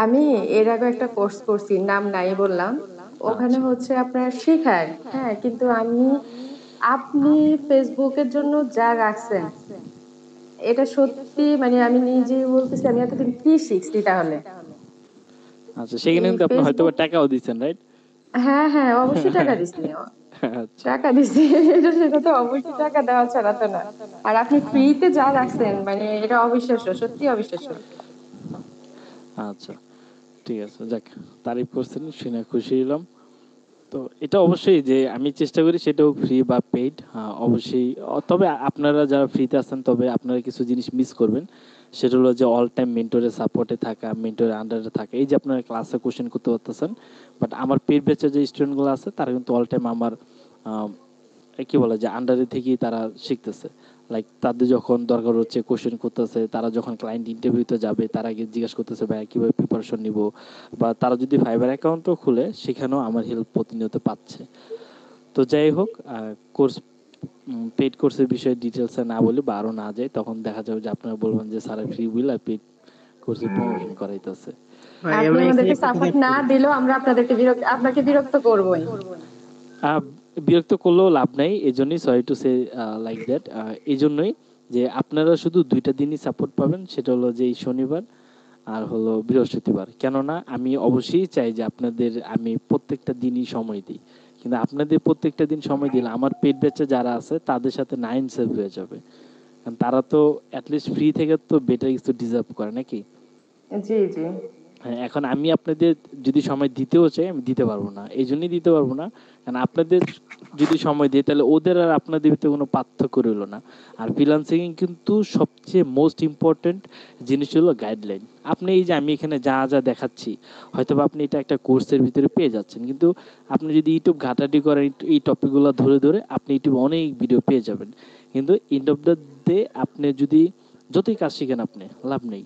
আমি এর আগে একটা কোর্স করছি, নাম নাই বললাম। ওখানে আচ্ছা হচ্ছে আপনার শেখায়, হ্যাঁ, কিন্তু আপনি ফেসবুকের জন্য যা রাখছেন, এটা সত্যি মানে আমি নিজেই বলতেছি, আমি এতদিন কি শিখছি তাহলে? আচ্ছা, সেখানে এই কিন্তু আপনি হয়তো বা ফেসবুক, টাকাও দিচ্ছেন, রাইট? হ্যাঁ হ্যাঁ অবশ্যই টাকা দিছি, আচ্ছা টাকা দিছি। সেটা তো অবশ্যই টাকা দেওয়া ছাড়া তো না। আর আপনি ফ্রিতে যা রাখছেন মানে এটা অবিশ্বাস্য, সত্যি অবিশ্বাস্য। আচ্ছা, ঠিক আছে, যাক, তারিফ করছেন শুনে খুশি হলাম। তো এটা অবশ্যই যে আমি চেষ্টা করি সেটাও ফ্রি বা পেইড, অবশ্যই। তবে আপনারা যারা ফ্রিতে আছেন, তবে আপনারা কিছু জিনিস মিস করবেন। সেটা হলো যে অল টাইম মেন্টরের সাপোর্টে থাকা, মেন্টরের আন্ডারে থাকা, এই যে আপনারা ক্লাসে কোশ্চেন করতে পারতেছেন। বাট আমার পেইড ব্যাচের যে স্টুডেন্টগুলো আছে তারা কিন্তু অল টাইম আমার কি বলে যে আন্ডারে থেকেই তারা শিখতেছে। লাইক তাদের যখন দরকার হচ্ছে কোশ্চেন করতেছে, তারা যখন ক্লায়েন্ট ইন্টারভিউতে যাবে তার আগে জিজ্ঞাসা করতেছে ভাইয়া কীভাবে প্রিপারেশন নিব, বা তারা যদি ফাইবার অ্যাকাউন্টও খুলে সেখানেও আমার হেল্প প্রতিনিয়ত পাচ্ছে। তো যাই হোক, কোর্স, পেইড কোর্সের বিষয়ে ডিটেলসে না বলি বা আরও না যায়, তখন দেখা যাবে যে আপনারা বলবেন যে স্যার ফ্রি উইল আর পেইড কোর্সের প্রমোশন করাইতেছে। ভাই আপনি আমি এখানে আমাদেরকে একটা কথা সাপোর্ট অ্যাড না করি। দিলেও আমরা আপনাকে বিরক্ত করবোই। আহ, বিরক্ত করলেও লাভ নাই, এই জন্যই sorry to say like that, এই জন্যই যে আপনারা শুধু দুইটা দিনই সাপোর্ট পাবেন, সেটা হলো যে এই শনিবার আর হলো বৃহস্পতিবার। কেননা আমি অবশ্যই চাই যে আপনাদের আমি প্রত্যেকটা দিনই সময় দিই, কিন্তু আপনাদের প্রত্যেকটা দিন সময় দিলে আমার পেট ব্যাচে যারা আছে তাদের সাথে নাইন সেভ হয়ে যাবে, কারণ তারা তো অ্যাটলিস্ট ফ্রি থেকে তো বেটার কিছু ডিজার্ভ করে নাকি। জি জি। হ্যাঁ, এখন আমি আপনাদের যদি সময় দিতেও চাই আমি দিতে পারবো না, এই জন্যই দিতে পারবো না, কারণ আপনাদের যদি সময় দিই তাহলে ওদের আর আপনাদের ভিতরে কোনো পার্থক্য রইল না। আর ফ্রিল্যান্সিং কিন্তু সবচেয়ে মোস্ট ইম্পর্টেন্ট জিনিস হলো গাইডলাইন। আপনি এই যে আমি এখানে যা যা দেখাচ্ছি, হয়তো বা আপনি এটা একটা কোর্সের ভিতরে পেয়ে যাচ্ছেন, কিন্তু আপনি যদি ইউটিউব ঘাটাঘাটি করেন এই টপিকগুলো ধরে ধরে, আপনি ইউটিউবে অনেক ভিডিও পেয়ে যাবেন, কিন্তু এন্ড অফ দ্য ডে আপনি যদি যতই কাজ শিখেন আপনি লাভ নেই।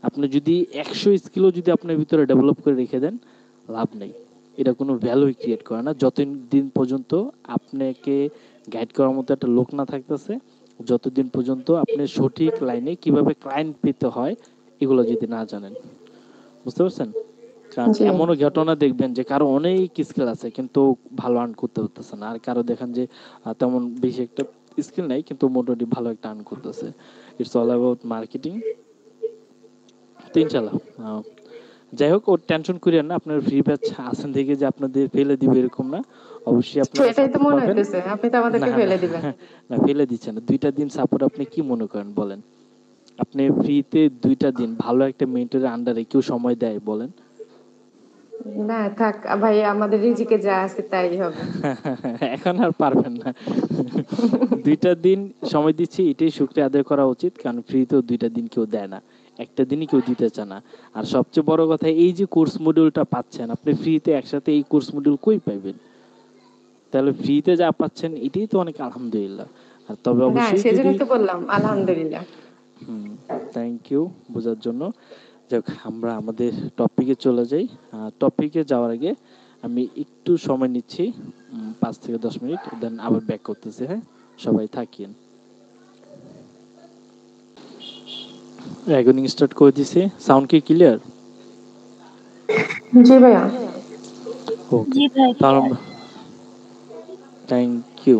আপনি যদি 100 স্কিলও যদি আপনার ভিতরে ডেভেলপ করে রেখে দেন, লাভ নেই। এটা কোনো ভ্যালুই ক্রিয়েট করে না যতদিন পর্যন্ত আপনাকে গাইড করার মতো একটা লোক না থাকতেছে, যতদিন পর্যন্ত আপনি সঠিক লাইনে কিভাবে ক্লায়েন্ট পেতে হয় এগুলো যদি না জানেন। বুঝতে পারছেন? কারণ জি। এমনও ঘটনা দেখবেন যে কারো অনেক স্কিল আছে কিন্তু ভালো আর্ন করতে পারতেছে না, আর কারো দেখেন যে তেমন বেশি একটা স্কিল নাই কিন্তু মোটামুটি ভালো একটা আর্ন করতেছে। It's all about marketing. তো ইনশাল্লাহ, যাই হোক, ওর টেনশন করিয়েন না, আপনার ফ্রি ব্যাচ আছেন থেকে যে আপনাদের ফেলে দিবে এরকম না, অবশ্যই আপনারা সেটাই তো সাপোর্ট মনে পাবেন। হইতেছে, আপনি তো না আমাদেরকে না ফেলে দিবেন। না, ফেলে দিচ্ছে না, দুইটা দিন সাপোর্ট আপনি কি মনে করেন বলেন? আপনি ফ্রিতে দুইটা দিন ভালো একটা মেন্টরের আন্ডারে কেউ সময় দেয় বলেন? না থাক ভাই, আমাদের রিজিকে যা আছে তাই হবে। এখন আর পারবেন না। দুইটা দিন সময় দিচ্ছি, এটাই শুক্রিয়া আদায় করা উচিত, কারণ ফ্রিতেও দুইটা দিন কেউ দেয় না, একটা দিনই কেউ দিতে চায় না। আর সবচেয়ে বড় কথা, এই যে কোর্স মডিউলটা পাচ্ছেন আপনি ফ্রিতে, একসাথে এই কোর্স মডিউল কই পাইবেন? তাহলে ফ্রিতে যা পাচ্ছেন এটাই তো অনেক আলহামদুলিল্লাহ। আর তবে না অবশ্যই যদি, সেজন্যই তো বললাম আলহামদুলিল্লাহ। হুম, থ্যাংক ইউ বোঝার জন্য। যাক, আমরা আমাদের টপিকে চলে যাই। টপিকে যাওয়ার আগে আমি একটু সময় নিচ্ছি, 5 থেকে 10 মিনিট, দেন আবার ব্যাক করতেছি। হ্যাঁ, সবাই থাকিয়েন। রেকর্ডিং স্টার্ট করে দিছি, সাউন্ড কি ক্লিয়ার? জি ভাইয়া। ওকে, তাহলে আমরা, থ্যাংক ইউ।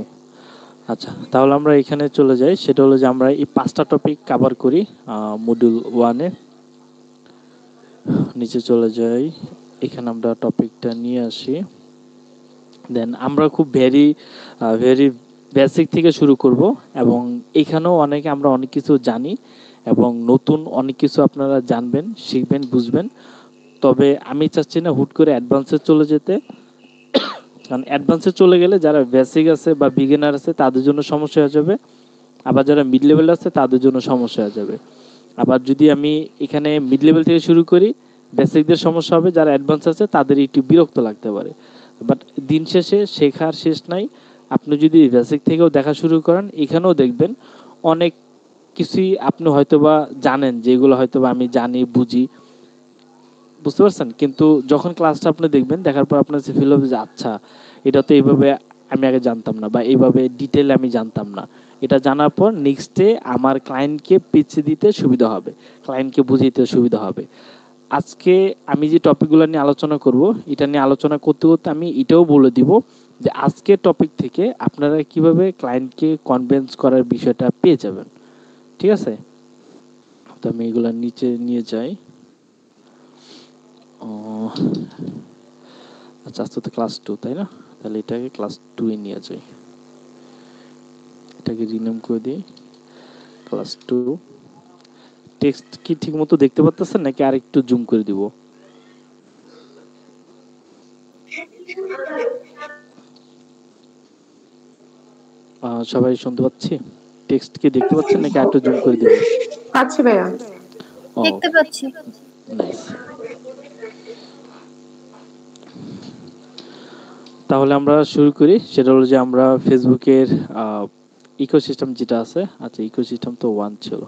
আচ্ছা, তাহলে আমরা এখানে চলে যাই, সেটা হলো যে আমরা এই 5টা টপিক কভার করি মডিউল 1-এ। নিচে চলে যাই, এখানে আমরা টপিকটা নিয়ে আসি, দেন আমরা খুব ভেরি ভেরি বেসিক থেকে শুরু করব, এবং এখানেও আমরা অনেক কিছু জানি, এবং নতুন অনেক কিছু আপনারা জানবেন, শিখবেন, বুঝবেন। তবে আমি চাচ্ছি না হুট করে অ্যাডভান্সে চলে যেতে, কারণ অ্যাডভান্সে চলে গেলে যারা বেসিক আছে বা বিগিনার আছে তাদের জন্য সমস্যা হয়ে যাবে, আবার যারা মিড লেভেল আছে তাদের জন্য সমস্যা হয়ে যাবে। আবার যদি আমি এখানে মিড লেভেল থেকে শুরু করি, বেসিকদের সমস্যা হবে, যারা অ্যাডভান্স আছে তাদের একটু বিরক্ত লাগতে পারে। বাট দিন শেষে শেখার শেষ নাই। আপনি যদি বেসিক থেকেও দেখা শুরু করেন, এখানেও দেখবেন অনেক কিছুই আপনি হয়তোবা জানেন, যেগুলো হয়তোবা আমি জানি, বুঝি, বুঝতে পারছেন, কিন্তু যখন ক্লাসটা আপনি দেখবেন, দেখার পর আপনার ফিল হবে যে আচ্ছা, এটা তো এইভাবে আমি আগে জানতাম না, বা এইভাবে ডিটেল আমি জানতাম না। এটা জানার পর নেক্সট ডে আমার ক্লায়েন্টকে পিচ দিতে সুবিধা হবে, ক্লায়েন্টকে বুঝিয়ে দিতে সুবিধা হবে। আজকে আমি যে টপিকগুলো নিয়ে আলোচনা করব, এটা নিয়ে আলোচনা করতে করতে আমি এটাও বলে দিব যে আজকের টপিক থেকে আপনারা কিভাবে ক্লায়েন্টকে কনভিন্স করার বিষয়টা পেয়ে যাবেন। ঠিক আছে, তো আমি এগুলা নিচে নিয়ে যাই। আচ্ছা, আজকে তো ক্লাস 2 তাই না, তাহলে এটাকে ক্লাস 2 এ নিয়ে যাই, এটাকে রিনেম করে দিই ক্লাস 2। টেক্সট কি ঠিক মতো দেখতে পাচ্ছেন নাকি আর একটু জুম করে দিব? সবাই শুনতে পাচ্ছি? টেক্সট কি দেখতে পাচ্ছেন নাকি আর একটু জুম করে দিব? পাচ্ছি ভাইয়া, দেখতে পাচ্ছি। নাইস। তাহলে আমরা শুরু করি। সেটা হলো যে আমরা ফেসবুকের ইকোসিস্টেম যেটা আছে, আচ্ছা ইকোসিস্টেম তো 1 ছিল,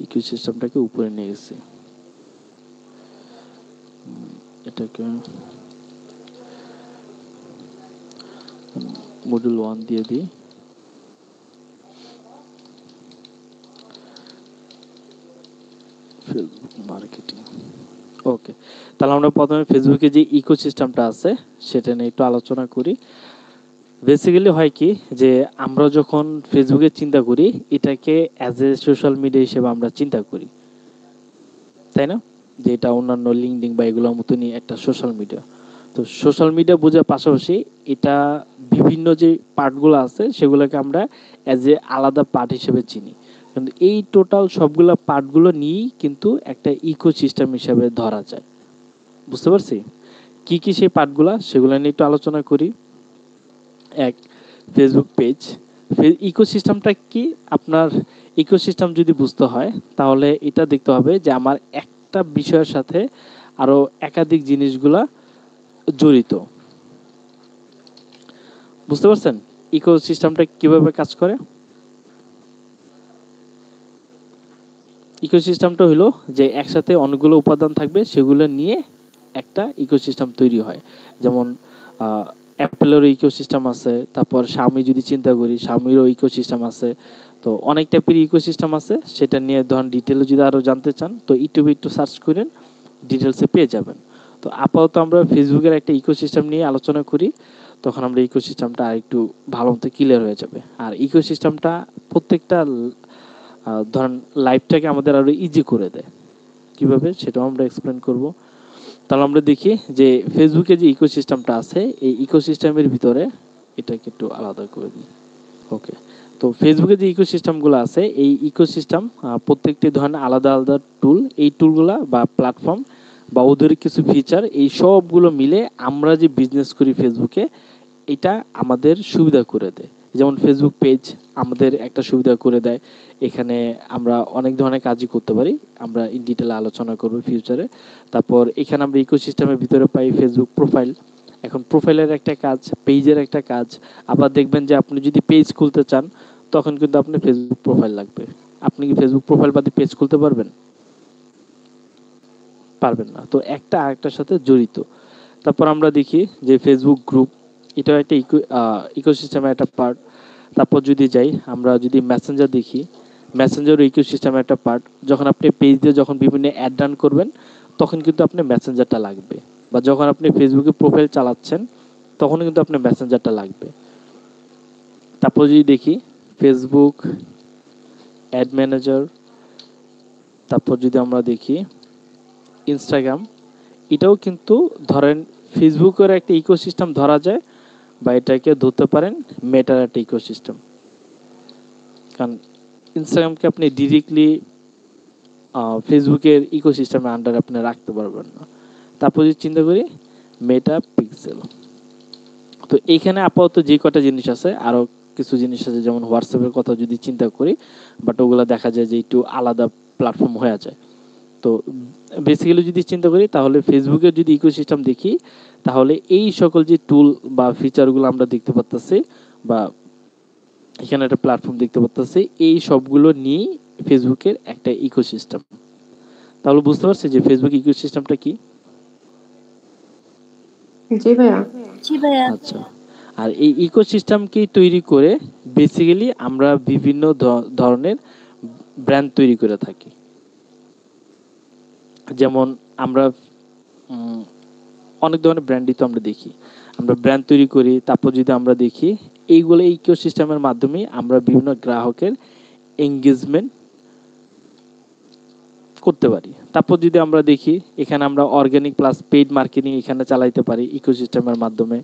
ইকোসিস্টেমটাকে উপরে নিয়ে গেছি। এটাকে মডিউল 1 দিয়ে দিই। ফেসবুক মার্কেটিং, ওকে। তাহলে আমরা প্রথমে ফেসবুকে যে ইকোসিস্টেমটা আছে সেটা নিয়ে একটু আলোচনা করি। বেসিক্যালি হয় কি যে আমরা যখন ফেসবুকে চিন্তা করি, এটাকে অ্যাজ এ সোশ্যাল মিডিয়া হিসেবে আমরা চিন্তা করি, তাই না? যে এটা অন্যান্য লিঙ্কডিন বা এগুলোর মতনই একটা সোশ্যাল মিডিয়া। তো সোশ্যাল মিডিয়া বোঝার পাশাপাশি এটা বিভিন্ন যে পার্টগুলো আছে সেগুলোকে আমরা অ্যাজ এ আলাদা পার্ট হিসেবে চিনি। কিন্তু এই টোটাল সবগুলা পার্টগুলো নিয়েই কিন্তু একটা ইকোসিস্টেম হিসেবে ধরা যায়। বুঝতে পারছি? কি কি সেই পার্টগুলা, সেগুলো নিয়ে একটু আলোচনা করি। এক, ফেসবুক পেজ। ইকোসিস্টেমটা কি? আপনার ইকোসিস্টেম যদি বুঝতে হয় তাহলে এটা দেখতে হবে যে আমার একটা বিষয়ের সাথে আরো একাধিক জিনিসগুলা জড়িত। বুঝতে পারছেন ইকোসিস্টেমটা কিভাবে কাজ করে? ইকোসিস্টেমটা হলো যে একসাথে অনেকগুলো উপাদান থাকবে, সেগুলো নিয়ে একটা ইকোসিস্টেম তৈরি হয়। যেমন অ্যাপেলেরও ইকোসিস্টেম আছে, তারপর Xiaomi যদি চিন্তা করি Xiaomiরও ইকোসিস্টেম আছে। তো অনেক টাইপের ইকোসিস্টেম আছে, সেটা নিয়ে ধরুন ডিটেলে যদি আরও জানতে চান তো ইউটিউবে একটু সার্চ করেন, ডিটেলসে পেয়ে যাবেন। তো আপাতত আমরা ফেসবুকের একটা ইকোসিস্টেম নিয়ে আলোচনা করি, তখন আমরা ইকোসিস্টেমটা আর একটু ভালো মতো ক্লিয়ার হয়ে যাবে। আর ইকোসিস্টেমটা প্রত্যেকটা ধরেন লাইফটাকে আমাদের আরো ইজি করে দেয়। কিভাবে সেটাও আমরা এক্সপ্লেন করব। তাহলে আমরা দেখি যে ফেসবুকে যে ইকোসিস্টেমটা আছে, এই ইকোসিস্টেমের ভিতরে এটাকে একটু আলাদা করে দিই। ওকে, তো ফেসবুকে যে ইকোসিস্টেমগুলো আছে, এই ইকোসিস্টেম প্রত্যেকটি ধরনের আলাদা আলাদা টুল, এই টুলগুলা বা প্ল্যাটফর্ম বা ওদের কিছু ফিচার, এই সবগুলো মিলে আমরা যে বিজনেস করি ফেসবুকে, এটা আমাদের সুবিধা করে দেয়। যেমন ফেসবুক পেজ আমাদের একটা সুবিধা করে দেয়, এখানে আমরা অনেক ধরনের কাজই করতে পারি, আমরা ইন ডিটেলে আলোচনা করব ফিউচারে। তারপর এখানে আমরা ইকোসিস্টেমের ভিতরে পাই ফেসবুক প্রোফাইল। এখন প্রোফাইলের একটা কাজ, পেজের একটা কাজ। আবার দেখবেন যে আপনি যদি পেজ খুলতে চান তখন কিন্তু আপনার ফেসবুক প্রোফাইল লাগবে। আপনি কি ফেসবুক প্রোফাইল বাদে পেজ খুলতে পারবেন? পারবেন না। তো একটা আরেকটার সাথে জড়িত। তারপর আমরা দেখি যে ফেসবুক গ্রুপ, এটাও একটা ইকোসিস্টেমের একটা পার্ট। তারপর যদি যাই আমরা যদি মেসেঞ্জার দেখি, মেসেঞ্জারও ইকোসিস্টেমের একটা পার্ট। যখন আপনি পেজ দিয়ে যখন বিভিন্ন অ্যাড রান করবেন তখন কিন্তু আপনি মেসেঞ্জারটা লাগবে, বা যখন আপনি ফেসবুকে প্রোফাইল চালাচ্ছেন তখন কিন্তু আপনার মেসেঞ্জারটা লাগবে। তারপর যদি দেখি ফেসবুক অ্যাড ম্যানেজার, তারপর যদি আমরা দেখি ইনস্টাগ্রাম, এটাও কিন্তু ধরেন ফেসবুকের একটা ইকোসিস্টেম ধরা যায়, বা এটাকে ধরতে পারেন মেটার একটা ইকোসিস্টেম। কারণ ইনস্টাগ্রামকে আপনি ডিরেক্টলি ফেসবুকের ইকোসিস্টেমের আন্ডারে আপনি রাখতে পারবেন না। তারপর যদি চিন্তা করি মেটা পিক্সেল, তো এইখানে আপাতত যে কটা জিনিস আছে, আরও কিছু জিনিস আছে যেমন হোয়াটসঅ্যাপের কথা যদি চিন্তা করি, বাট ওগুলো দেখা যায় যে একটু আলাদা প্ল্যাটফর্ম হয়ে যায়। তো বেসিক্যালি যদি চিন্তা করি তাহলে ফেসবুকের যদি ইকোসিস্টেম দেখি তাহলে এই সকল যে টুল বা ফিচারগুলো আমরা দেখতে পাচ্ছি, বা এখানে একটা প্ল্যাটফর্ম দেখতে পাচ্ছি, এই সবগুলো নিয়েই ফেসবুকের একটা ইকোসিস্টেম। তাহলে বুঝতে পারছি যে ফেসবুক ইকোসিস্টেমটা কি? জি ভাইয়া। জি ভাইয়া। আচ্ছা, আর এই ইকোসিস্টেমকে তৈরি করে বেসিক্যালি আমরা বিভিন্ন ধরনের ব্র্যান্ড তৈরি করে থাকি। যেমন আমরা অনেক ধরনের ব্র্যান্ডই তো আমরা দেখি, আমরা ব্র্যান্ড তৈরি করি, তারপর যদি আমরা দেখি এইগুলো ইকোসিস্টেমের মাধ্যমে আমরা বিভিন্ন গ্রাহকের এঙ্গেজমেন্ট করতে পারি। তারপর যদি আমরা দেখি এখানে আমরা অর্গানিক প্লাস পেইড মার্কেটিং এখানে চালাইতে পারি ইকোসিস্টেমের মাধ্যমে।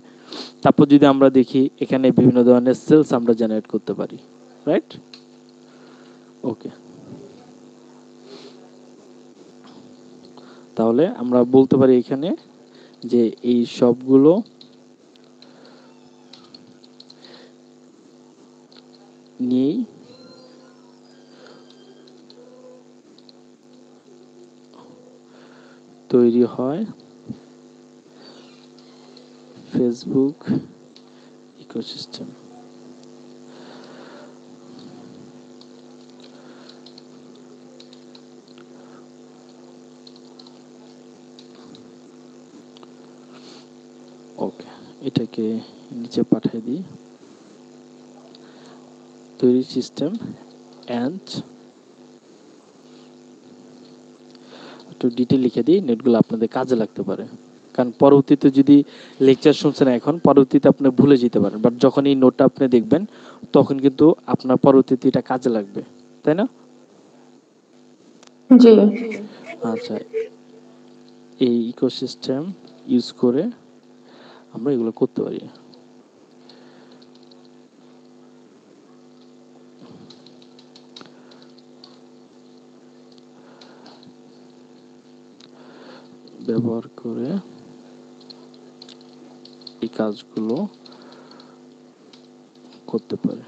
তারপর যদি আমরা দেখি এখানে বিভিন্ন ধরনের সেলস আমরা জেনারেট করতে পারি, রাইট? ওকে, তাহলে আমরা বলতে পারি এখানে যে এই সবগুলো নিয়েই তৈরি হয় ফেসবুক ইকোসিস্টেম। ওকে, এটাকে নিচে পাঠিয়ে দিই, তৈরি সিস্টেম অ্যান্ড একটু ডিটেল লিখে দিই, নেটগুলো আপনাদের কাজে লাগতে পারে। কারণ পরবর্তীতে যদি লেকচার শুনছেন এখন, পরবর্তীতে আপনি ভুলে যেতে পারেন, বাট যখন এই নোটটা আপনি দেখবেন তখন কিন্তু আপনার পরবর্তীতে এটা কাজে লাগবে, তাই না? জি। আচ্ছা, এই ইকোসিস্টেম ইউজ করে আমরা এগুলো করতে পারি। ব্যবহার করে এই কাজগুলো করতে পারে।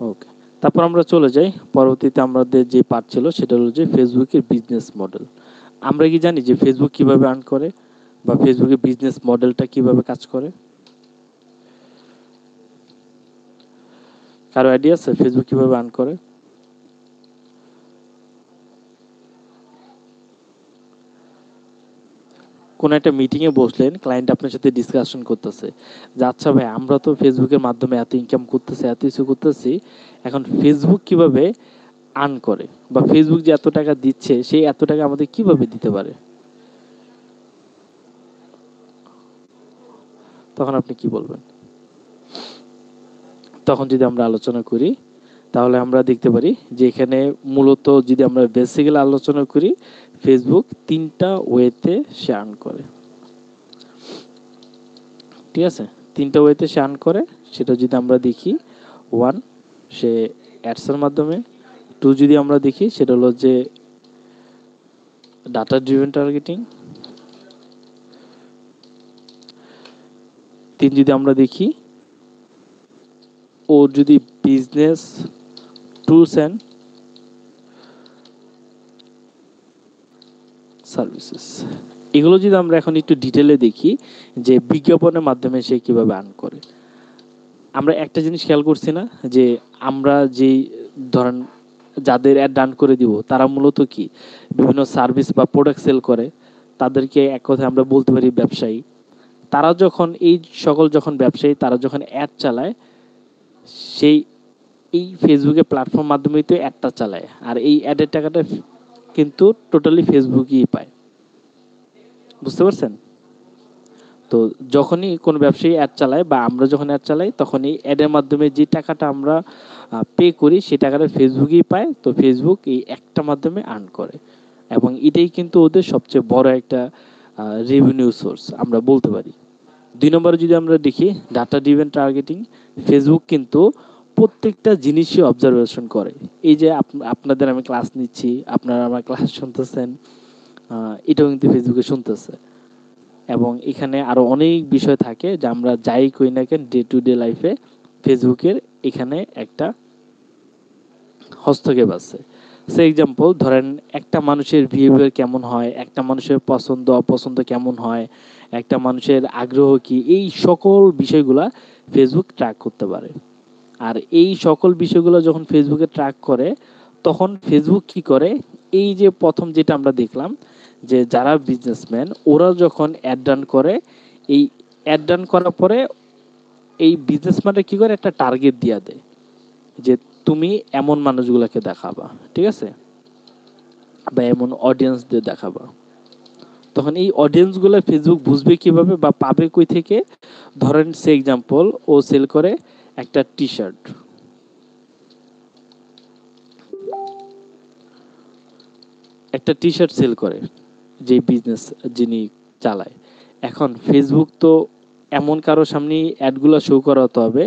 ওকে, তারপর আমরা চলে যাই পরবর্তীতে আমাদের যে পার্ট ছিল সেটা হলো যে ফেসবুকের বিজনেস মডেল। আমরা কি জানি যে ফেসবুক কিভাবে আর্ন করে বা ফেসবুকের বিজনেস মডেলটা কিভাবে কাজ করে? কারো আইডিয়া আছে ফেসবুক কিভাবে আর্ন করে? কোন একটা মিটিং এ বসলেন, ক্লায়েন্ট আপনার সাথে ডিসকাশন করতেছে যে আচ্ছা ভাই আমরা তো ফেসবুকের মাধ্যমে এত ইনকাম করতেছি, এত কিছু করতেছি, এখন ফেসবুক কিভাবে আর্ন করে বা ফেসবুক যে এত টাকা দিচ্ছে সেই এত টাকা আমাদের কিভাবে দিতে পারে, তখন আপনি কি বলবেন? তখন যদি আমরা আলোচনা করি তাহলে আমরা দেখতে পারি যে এখানে মূলত যদি আমরা বেসিক্যালি আলোচনা করি ফেসবুক তিনটা ওয়েতে সে আর্ন করে। ঠিক আছে, তিনটা ওয়েতে সে আর্ন করে, সেটা যদি আমরা দেখি, ওয়ান সে অ্যাডসের মাধ্যমে, টু যদি আমরা দেখি সেটা হলো যে ডাটা ড্রিভেন টার্গেটিং, তিন যদি আমরা দেখি ও যদি বিজনেস টুলস অ্যান্ড সার্ভিসেস। এগুলো যদি আমরা এখন একটু ডিটেলে দেখি যে বিজ্ঞাপনের মাধ্যমে সে কিভাবে আর্ন করে, আমরা একটা জিনিস খেয়াল করছি না যে আমরা যেই ধরেন যাদের অ্যাড রান করে দিব তারা মূলত কি বিভিন্ন সার্ভিস বা প্রোডাক্ট সেল করে, তাদেরকে এক কথায় আমরা বলতে পারি ব্যবসায়ী। তারা যখন এই সকল যখন ব্যবসায়ী তারা যখন অ্যাড চালায় সেই এই ফেসবুকের প্ল্যাটফর্ম মাধ্যমেই তো অ্যাডটা চালায়, আর এই অ্যাডের টাকাটা কিন্তু টোটালি ফেসবুকই পায়। বুঝতে পারছেন? তো যখনই কোনো ব্যবসায়ী অ্যাড চালায় বা আমরা যখন অ্যাড চালাই তখন এই অ্যাডের মাধ্যমে যে টাকাটা আমরা পে করি সেই টাকাটা ফেসবুকই পায়। তো ফেসবুক এই একটা মাধ্যমে আর্ন করে এবং এটাই কিন্তু ওদের সবচেয়ে বড় একটা রেভিনিউ সোর্স আমরা বলতে পারি। দুই নম্বরে যদি আমরা দেখি ডাটা ড্রিভেন টার্গেটিং, ফেসবুক কিন্তু প্রত্যেকটা জিনিসই অবজারভেশন করে। এই যে আপনাদের আমি ক্লাস নিচ্ছি, আপনারা আমার ক্লাস শুনতেছেন, এটাও কিন্তু ফেসবুকে শুনতেছে এবং এখানে আরো অনেক বিষয় থাকে যা আমরা যাই করি না কেন ডে টু ডে লাইফে ফেসবুকের এখানে একটা হস্তক্ষেপ আছে। সে এক্সাম্পল ধরেন একটা মানুষের বিহেভিয়ার কেমন হয়, একটা মানুষের পছন্দ অপছন্দ কেমন হয়, একটা মানুষের আগ্রহ কি, এই সকল বিষয়গুলা ফেসবুক ট্র্যাক করতে পারে। আর এই সকল বিষয়গুলো যখন ফেসবুকে ট্র্যাক করে তখন ফেসবুক কি করে, এই যে প্রথম যেটা আমরা দেখলাম যে যারা বিজনেসম্যান ওরা যখন অ্যাড রান করে এই অ্যাড রান করার পরে এই বিজনেসম্যানরা কি করে একটা টার্গেট দিয়ে দেয় যে তুমি এমন মানুষগুলোকে দেখাবা, ঠিক আছে, বা এমন অডিয়েন্সদের দেখাবা। তখন এই অডিয়েন্সগুলো ফেসবুক বুঝবে কিভাবে বা পাবে কই থেকে? ধরেন সে এক্সাম্পল, ও সেল করে একটা টি শার্ট, সেল করে, যে বিজনেস যিনি চালায়। এখন ফেসবুক তো এমন কারো সামনে অ্যাডগুলো শো করাতে হবে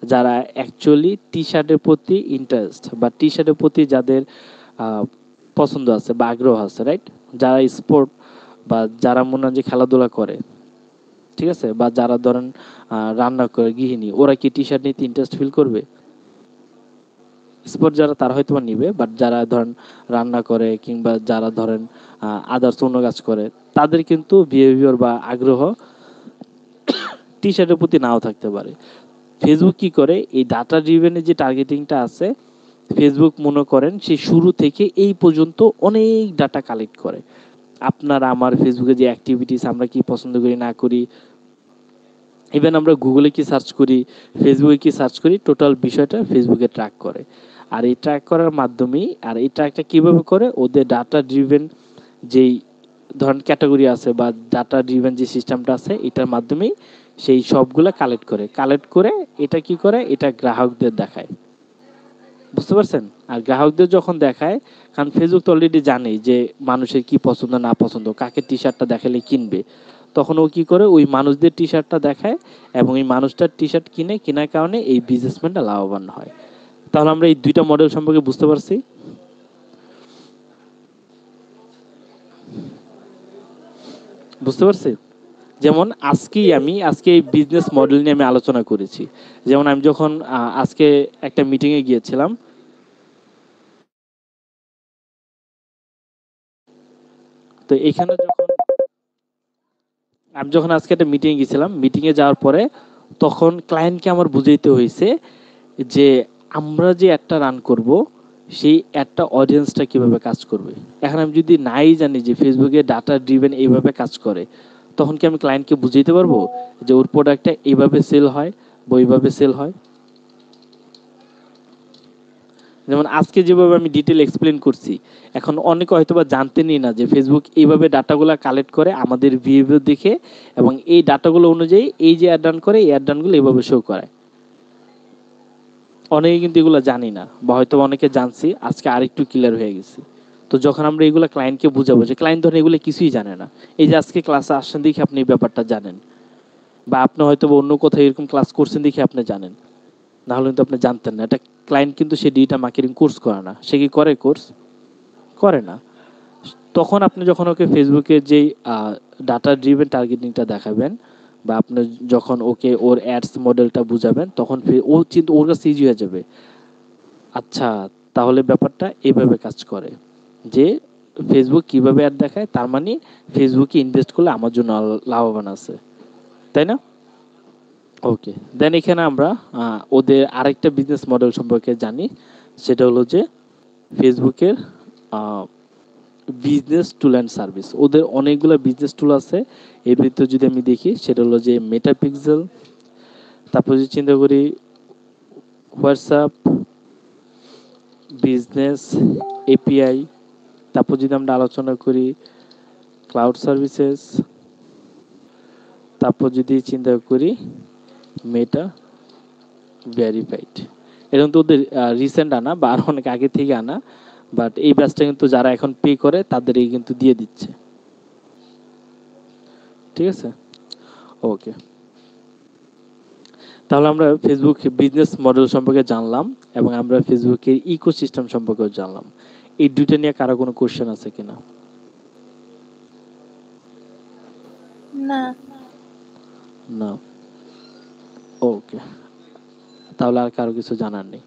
যারা অ্যাকচুয়ালি টি শার্টের প্রতি ইন্টারেস্ট বা টি শার্টের প্রতি যাদের পছন্দ আছে বা আগ্রহ আছে, রাইট? যারা স্পোর্ট বা যারা মনে হয় যে খেলাধুলা করে, ঠিক আছে, বা যারা ধরেন রান্না করে, গৃহিণী, ওরা কি টি শার্ট নিতে ইন্টারেস্ট ফিল করবে? স্পোর্ট যারা তারা হয়তো নিবে, বাট যারা ধরেন রান্না করে কিংবা যারা ধরেন আদার্স অন্য কাজ করে, তাদের কিন্তু বিহেভিয়ার বা আগ্রহ টি শার্টের প্রতি নাও থাকতে পারে। ফেসবুক কি করে, এই ডাটা ড্রিভেনের যে টার্গেটিংটা আছে, ফেসবুক মনে করেন সে শুরু থেকে এই পর্যন্ত অনেক ডাটা কালেক্ট করে। আপনার আমার ফেসবুকে যে অ্যাক্টিভিটিস, আমরা কি পছন্দ করি না করি, ইভেন আমরা গুগলে কি সার্চ করি, ফেসবুকে কি সার্চ করি, টোটাল বিষয়টা ফেসবুকে ট্র্যাক করে। আর এই ট্র্যাক করার মাধ্যমেই, আর এই ট্র্যাকটা কীভাবে করে, ওদের ডাটা ড্রিভেন যেই ধরেন ক্যাটাগরি আছে বা ডাটা ড্রিভেন যে সিস্টেমটা আছে, এটার মাধ্যমেই সেই সবগুলো কালেক্ট করে এটা কি করে, এটা গ্রাহকদের দেখায়। বুঝতে পারছেন? আর গ্রাহকদের যখন দেখায়, কারণ ফেসবুক তো অলরেডি জানে যে মানুষের কি পছন্দ না পছন্দ, কাকে টি শার্টটা দেখালে কিনবে, তখন ও কি করে, ওই মানুষদের টি শার্টটা দেখায় এবং এই মানুষটার টি শার্ট কেনার কারণে এই বিজনেসম্যানটা লাভবান হয়। তাহলে আমরা এই দুইটা মডেল সম্পর্কে বুঝতে পারছি। বুঝতে পারছি। যেমন আজকে এই বিজনেস মডেল নিয়ে আমি আলোচনা করেছি। যেমন আমি যখন আজকে একটা মিটিংয়ে গিয়েছিলাম, তো এখানে যখন আজকে একটা মিটিংয়ে গেছিলাম, মিটিংয়ে যাওয়ার পরে তখন ক্লায়েন্টকে আমার বুঝাইতে হয়েছে যে আমরা যে অ্যাডটা রান করব, সেই অ্যাডটা অডিয়েন্সটা কিভাবে কাজ করবে। এখন আমি যদি নাই জানি যে ফেসবুকে ডাটা ড্রিভেন এইভাবে কাজ করে, তখন কি আমি ক্লায়েন্টকে বুঝাইতে পারবো যে ওর প্রোডাক্টটা এইভাবে সেল হয় বা ওইভাবে সেল হয়? যেমন আজকে যেভাবে আমি ডিটেল এক্সপ্লেন করছি, এখন অনেকে হয়তো বা জানতেনই না যে ফেসবুক এইভাবে ডাটাগুলো কালেক্ট করে আমাদের বিহেভিয়ার দেখে, এবং এই ডাটাগুলো অনুযায়ী এই যে অ্যাড রান করে, এই অ্যাড রানগুলো এইভাবে শো করায়। অনেকে কিন্তু এগুলো জানি না, বা হয়তো অনেকে জানছি, আজকে আরেকটু ক্লিয়ার হয়ে গেছে। তো যখন আমরা এগুলো ক্লায়েন্টকে বুঝাবো, যে ক্লায়েন্ট ধরেন এগুলো কিছুই জানে না, এই যে আজকে ক্লাসে আসছেন দেখে আপনি এই ব্যাপারটা জানেন, বা আপনি হয়তো অন্য কোথাও এরকম ক্লাস করছেন দেখে আপনি জানেন, না হলে কিন্তু আপনি জানতেন না। এটা ক্লায়েন্ট কিন্তু সে ডিজিটাল মার্কেটিং কোর্স করে না, সে কি করে কোর্স? করে না। তখন আপনি যখন ওকে ফেসবুকের যেই ডাটা ড্রিভেন টার্গেটিংটা দেখাবেন, বা আপনি যখন ওকে ওর অ্যাডস মডেলটা বুঝাবেন, তখন ও কিন্তু ওর কাছে ইজি হয়ে যাবে। আচ্ছা, তাহলে ব্যাপারটা এভাবে কাজ করে যে ফেসবুক কিভাবে অ্যাড দেখায়, তার মানে ফেসবুকে ইনভেস্ট করলে আমার জন্য লাভবান আছে, তাই না? ওকে, দেন এখানে আমরা ওদের আরেকটা বিজনেস মডেল সম্পর্কে জানি। সেটা হলো যে ফেসবুকের বিজনেস টুল অ্যান্ড সার্ভিস। ওদের অনেকগুলো বিজনেস টুল আছে। এর ভিতরে যদি আমি দেখি, সেটা হলো যে মেটা পিক্সেল, তারপর যদি চিন্তা করি হোয়াটসঅ্যাপ বিজনেস এপিআই, তারপর যদি আমরা আলোচনা করি ক্লাউড সার্ভিসেস, তারপর যদি চিন্তা করি মেটা ভেরিফাইড। এটা কিন্তু ওদের রিসেন্ট আনা বা আরো অনেক আগে থেকে আনা, বাট এই ব্যাচটা কিন্তু যারা এখন পে করে তাদেরই কিন্তু দিয়ে দিচ্ছে। ঠিক আছে, ওকে। তাহলে আমরা ফেসবুক বিজনেস মডেল সম্পর্কে জানলাম এবং আমরা ফেসবুকের ইকোসিস্টেম সম্পর্কেও জানলাম। এই দুইটা নিয়ে কারো কোনো কোশ্চেন আছে কিনা? না। না, ওকে। তাহলে আর কারো কিছু জানার নেই।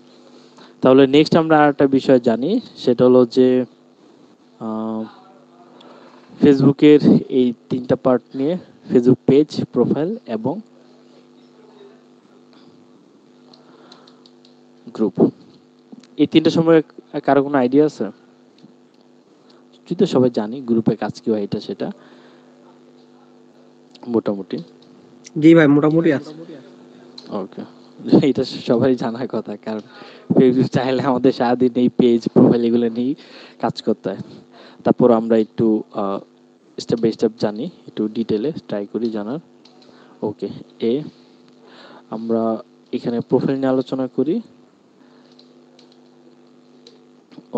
তাহলে নেক্সট আমরা আর একটা বিষয় জানি, সেটা হলো যে ফেসবুকের এই তিনটা পার্ট নিয়ে, ফেসবুক পেজ, প্রোফাইল এবং গ্রুপ। এই তিনটা সময় কারো কোনো আইডিয়া আছে? যদি সবাই জানি গ্রুপে কাজ কি হয়, এটা সেটা মোটামুটি। জি ভাই মোটামুটি আছে। ওকে, এটা সবাই জানার কথা, কারণ ফেসবুক চাইলে আমাদের সারাদিন এই পেজ প্রোফাইল এগুলো নিয়ে কাজ করতে হয়। তারপর আমরা একটু স্টেপ বাই স্টেপ জানি, একটু ডিটেলে ট্রাই করি জানার। ওকে, এ আমরা এখানে প্রোফাইল নিয়ে আলোচনা করি।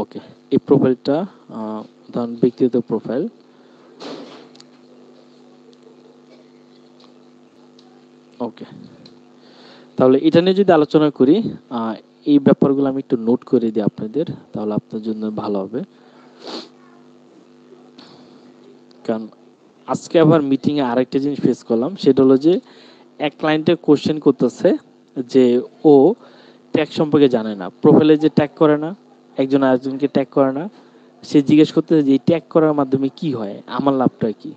ওকে, এই প্রোফাইলটা ধরুন ব্যক্তিগত প্রোফাইল। ওকে, তাহলে এটা নিয়ে যদি আলোচনা করি, এই ব্যাপারগুলো আমি একটু নোট করে দিই আপনাদের, তাহলে আপনার জন্য ভালো হবে। কারণ আজকে আবার মিটিংয়ে আরেকটা জিনিস ফেস করলাম, সেটা হলো যে এক ক্লায়েন্টে কোশ্চেন করতেছে যে ও ট্যাগ সম্পর্কে জানে না, প্রোফাইলে যে ট্যাগ করে না, একজন আরেকজনকে ট্যাগ করে না, সে জিজ্ঞেস করতেছে যে এই ট্যাগ করার মাধ্যমে কি হয়, আমার লাভটা কি?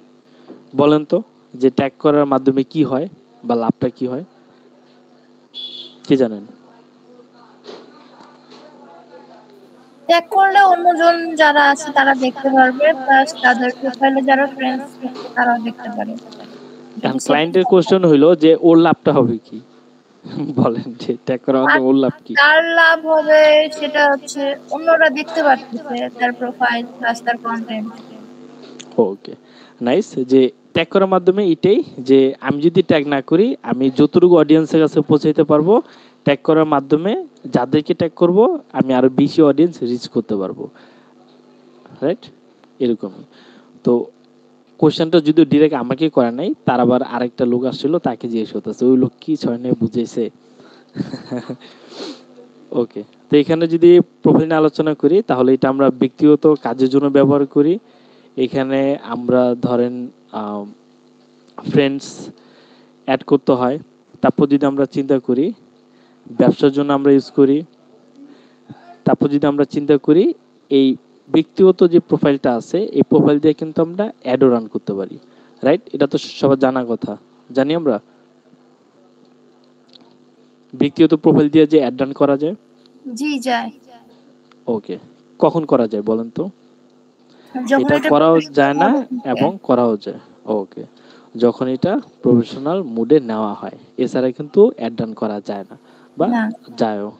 বলেন তো, যে ট্যাগ করার মাধ্যমে কি হয় বা লাভটা কি হয়, কি জানেন? ট্যাগ করলে অন্যজন যারা আছে তারা দেখতে পারবে, প্লাস তাদের প্রোফাইলে যারা ফ্রেন্ডস থাকবে তারাও দেখতে পারে। এখন ক্লায়েন্টের কোশ্চেন হইলো যে ওর লাভটা হবে কি? বলেন, যে ট্যাগ করার মাধ্যমে ওর লাভ কি? তার লাভ হবে সেটা হচ্ছে অন্যরা দেখতে পারতেছে তার প্রোফাইল প্লাস তার কন্টেন্ট। ওকে, নাইস। যে ট্যাগ করার মাধ্যমে এটাই, যে আমি যদি ট্যাগ না করি, আমি যতটুকু অডিয়েন্সের কাছে পৌঁছাইতে পারবো, ট্যাগ করার মাধ্যমে যাদেরকে ট্যাগ করব আমি আরো বেশি অডিয়েন্স রিচ করতে পারবো, রাইট? এরকম। তো কোশ্চেনটা যদি ডিরেক্ট আমাকে করে নাই, তার আবার আরেকটা লোক আসছিল, তাকে জিজ্ঞেস করতেছে, ওই লোক কি ছয় নিয়ে বুঝেছে? ওকে, তো এখানে যদি প্রোফাইল নিয়ে আলোচনা করি, তাহলে এটা আমরা ব্যক্তিগত কাজের জন্য ব্যবহার করি। এখানে আমরা ধরেন ফ্রেন্ডস অ্যাড করতে হয়। তারপর যদি আমরা চিন্তা করি ব্যবসার জন্য আমরা ইউজ করি। তারপর যদি আমরা চিন্তা করি এই ব্যক্তিগত যে প্রোফাইলটা আছে, এই প্রোফাইল দিয়ে কিন্তু আমরা অ্যাডও রান করতে পারি, রাইট? এটা তো সবার জানা কথা, জানি আমরা ব্যক্তিগত প্রোফাইল দিয়ে যে অ্যাড রান করা যায়। জি যায়। ওকে, কখন করা যায় বলেন তো? যখন এটা এটা করাও যায় না professional এবং করাও যায়। ওকে, যখন এটা প্রফেশনাল মুডে নেওয়া হয়, এছাড়া কিন্তু অ্যাড রান করা যায় না, বা না। যায়ও।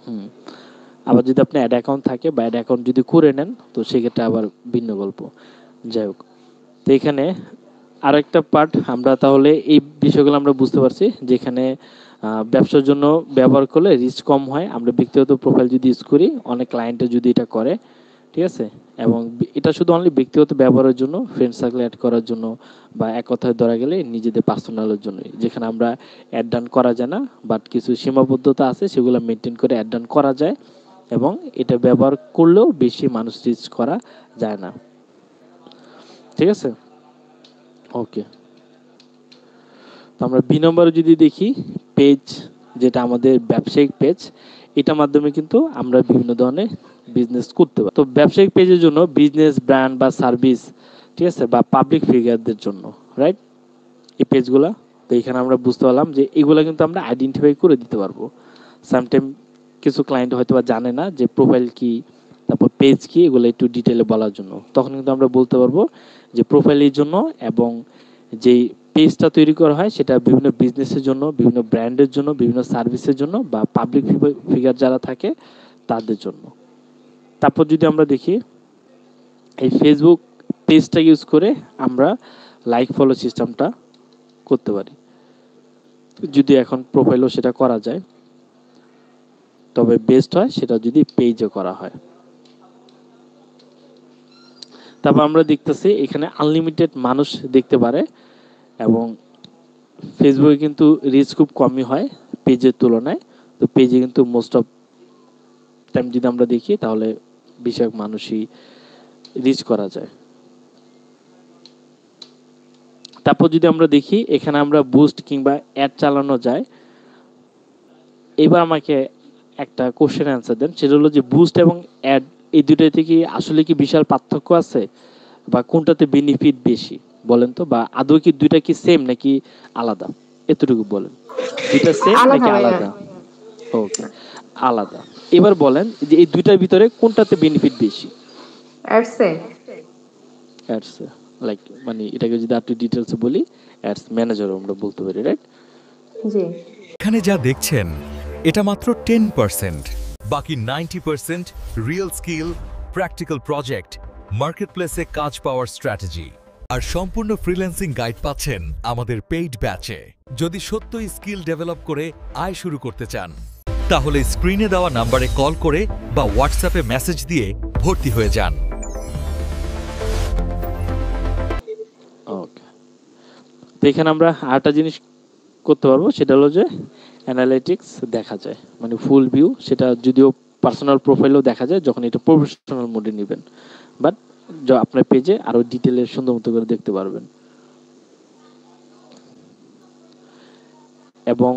আবার যদি আপনার অ্যাড অ্যাকাউন্ট থাকে বা অ্যাড অ্যাকাউন্ট যদি করে নেন, তো সেক্ষেত্রে আবার ভিন্ন গল্প। যাই হোক, তো এখানে আরেকটা পার্ট আমরা তাহলে এই বিষয়গুলো আমরা বুঝতে পারছি, যেখানে ব্যবসার জন্য ব্যবহার করলে রিস্ক কম হয়। আমরা ব্যক্তিগত প্রোফাইল যদি ইউজ করি, অনেক ক্লায়েন্টে যদি এটা করে, ঠিক আছে? এবং এটা শুধু অনলি ব্যক্তিগত ব্যবহারের জন্য, ফ্রেন্ড সার্কেল অ্যাড করার জন্য, বা এক কথায় ধরা গেলে নিজেদের পার্সোনালের জন্য, যেখানে আমরা অ্যাড ডান করা যায় না, বাট কিছু সীমাবদ্ধতা আছে, সেগুলো মেনটেন করে অ্যাড ডান করা যায়, এবং এটা ব্যবহার করলেও বেশি মানুষ রিচ করা যায় না, ঠিক আছে? ওকে, তো আমরা বি নম্বরে যদি দেখি, পেজ, যেটা আমাদের ব্যবসায়িক পেজ, এটার মাধ্যমে কিন্তু আমরা বিভিন্ন ধরনের বিজনেস করতে পারি। তো ব্যবসায়িক পেজের জন্য বিজনেস, ব্র্যান্ড বা সার্ভিস, ঠিক আছে, বা পাবলিক ফিগারদের জন্য, রাইট, এই পেজগুলা। তো এখানে আমরা বুঝতে পারলাম যে এগুলা কিন্তু আমরা আইডেন্টিফাই করে দিতে পারবো। সামটাইম কিছু ক্লায়েন্ট হয়তো বা জানে না যে প্রোফাইল কি, তারপর পেজ কি, এগুলো একটু ডিটেলে বলার জন্য, তখন কিন্তু আমরা বলতে পারবো যে প্রোফাইলের জন্য, এবং যেই পেজটা তৈরি করা হয় সেটা বিভিন্ন বিজনেসের জন্য, বিভিন্ন ব্র্যান্ডের জন্য, বিভিন্ন সার্ভিসের জন্য, বা পাবলিক ফিগার যারা থাকে তাদের জন্য। তারপর যদি আমরা দেখি, এই ফেসবুক পেজটা ইউজ করে আমরা লাইক ফলো সিস্টেমটা করতে পারি, যদি এখন প্রোফাইলও সেটা করা যায়, তবে বেস্ট হয় সেটা যদি পেজে করা হয়। তারপর আমরা দেখতেছি এখানে আনলিমিটেড মানুষ দেখতে পারে, এবং ফেসবুকে কিন্তু রিচ খুব কমই হয় পেজের তুলনায়। তো পেজে কিন্তু মোস্ট অফ টাইম যদি আমরা দেখি, তাহলে বেশিরভাগ মানুষই রিচ করা যায়। তারপর যদি আমরা দেখি, এখানে আমরা বুস্ট কিংবা অ্যাড চালানো যায়। এবার আমাকে একটা কোশ্চেন অ্যান্সার দেন, সেটা হলো যে বুস্ট এবং অ্যাড, এই দুটোতে কি আসলে কি বিশাল পার্থক্য আছে, বা কোনটাতে বেনিফিট বেশি বলেন তো? বা আদৌ কি দুইটা কি সেম নাকি আলাদা, এতটুকু বলেন। দুইটা সেম নাকি আলাদা ভাইয়া। আলাদা? ওকে, আলাদা। এবার বলেন যে এই দুইটার ভিতরে কোনটাতে বেনিফিট বেশি? অ্যাডসে। অ্যাডস, লাইক মানে এটাকে যদি আপনি ডিটেলসে বলি, অ্যাডস ম্যানেজারও আমরা বলতে পারি, রাইট? জি। এখানে যা দেখছেন এটা মাত্র 10%। বাকি 90% রিয়েল স্কিল, প্র্যাকটিক্যাল প্রজেক্ট, মার্কেটপ্লেসে কাজ পাওয়ার স্ট্র্যাটেজি আর সম্পূর্ণ ফ্রিল্যান্সিং গাইড পাচ্ছেন আমাদের পেইড ব্যাচে। যদি সত্যই স্কিল ডেভেলপ করে আয় শুরু করতে চান তাহলে স্ক্রিনে দেওয়া নাম্বারে কল করে বা হোয়াটসঅ্যাপে মেসেজ দিয়ে ভর্তি হয়ে যান। ওকে, তো এখানে আমরা আরেকটা জিনিস করতে পারবো, সেটা হলো যে অ্যানালিটিক্স দেখা যায়, মানে ফুল ভিউ। সেটা যদিও পার্সোনাল প্রোফাইলেও দেখা যায় যখন এটা প্রফেশনাল মোডে নেবেন, বাট আপনার পেজে আরো ডিটেলে সুন্দর মতো করে দেখতে পারবেন। এবং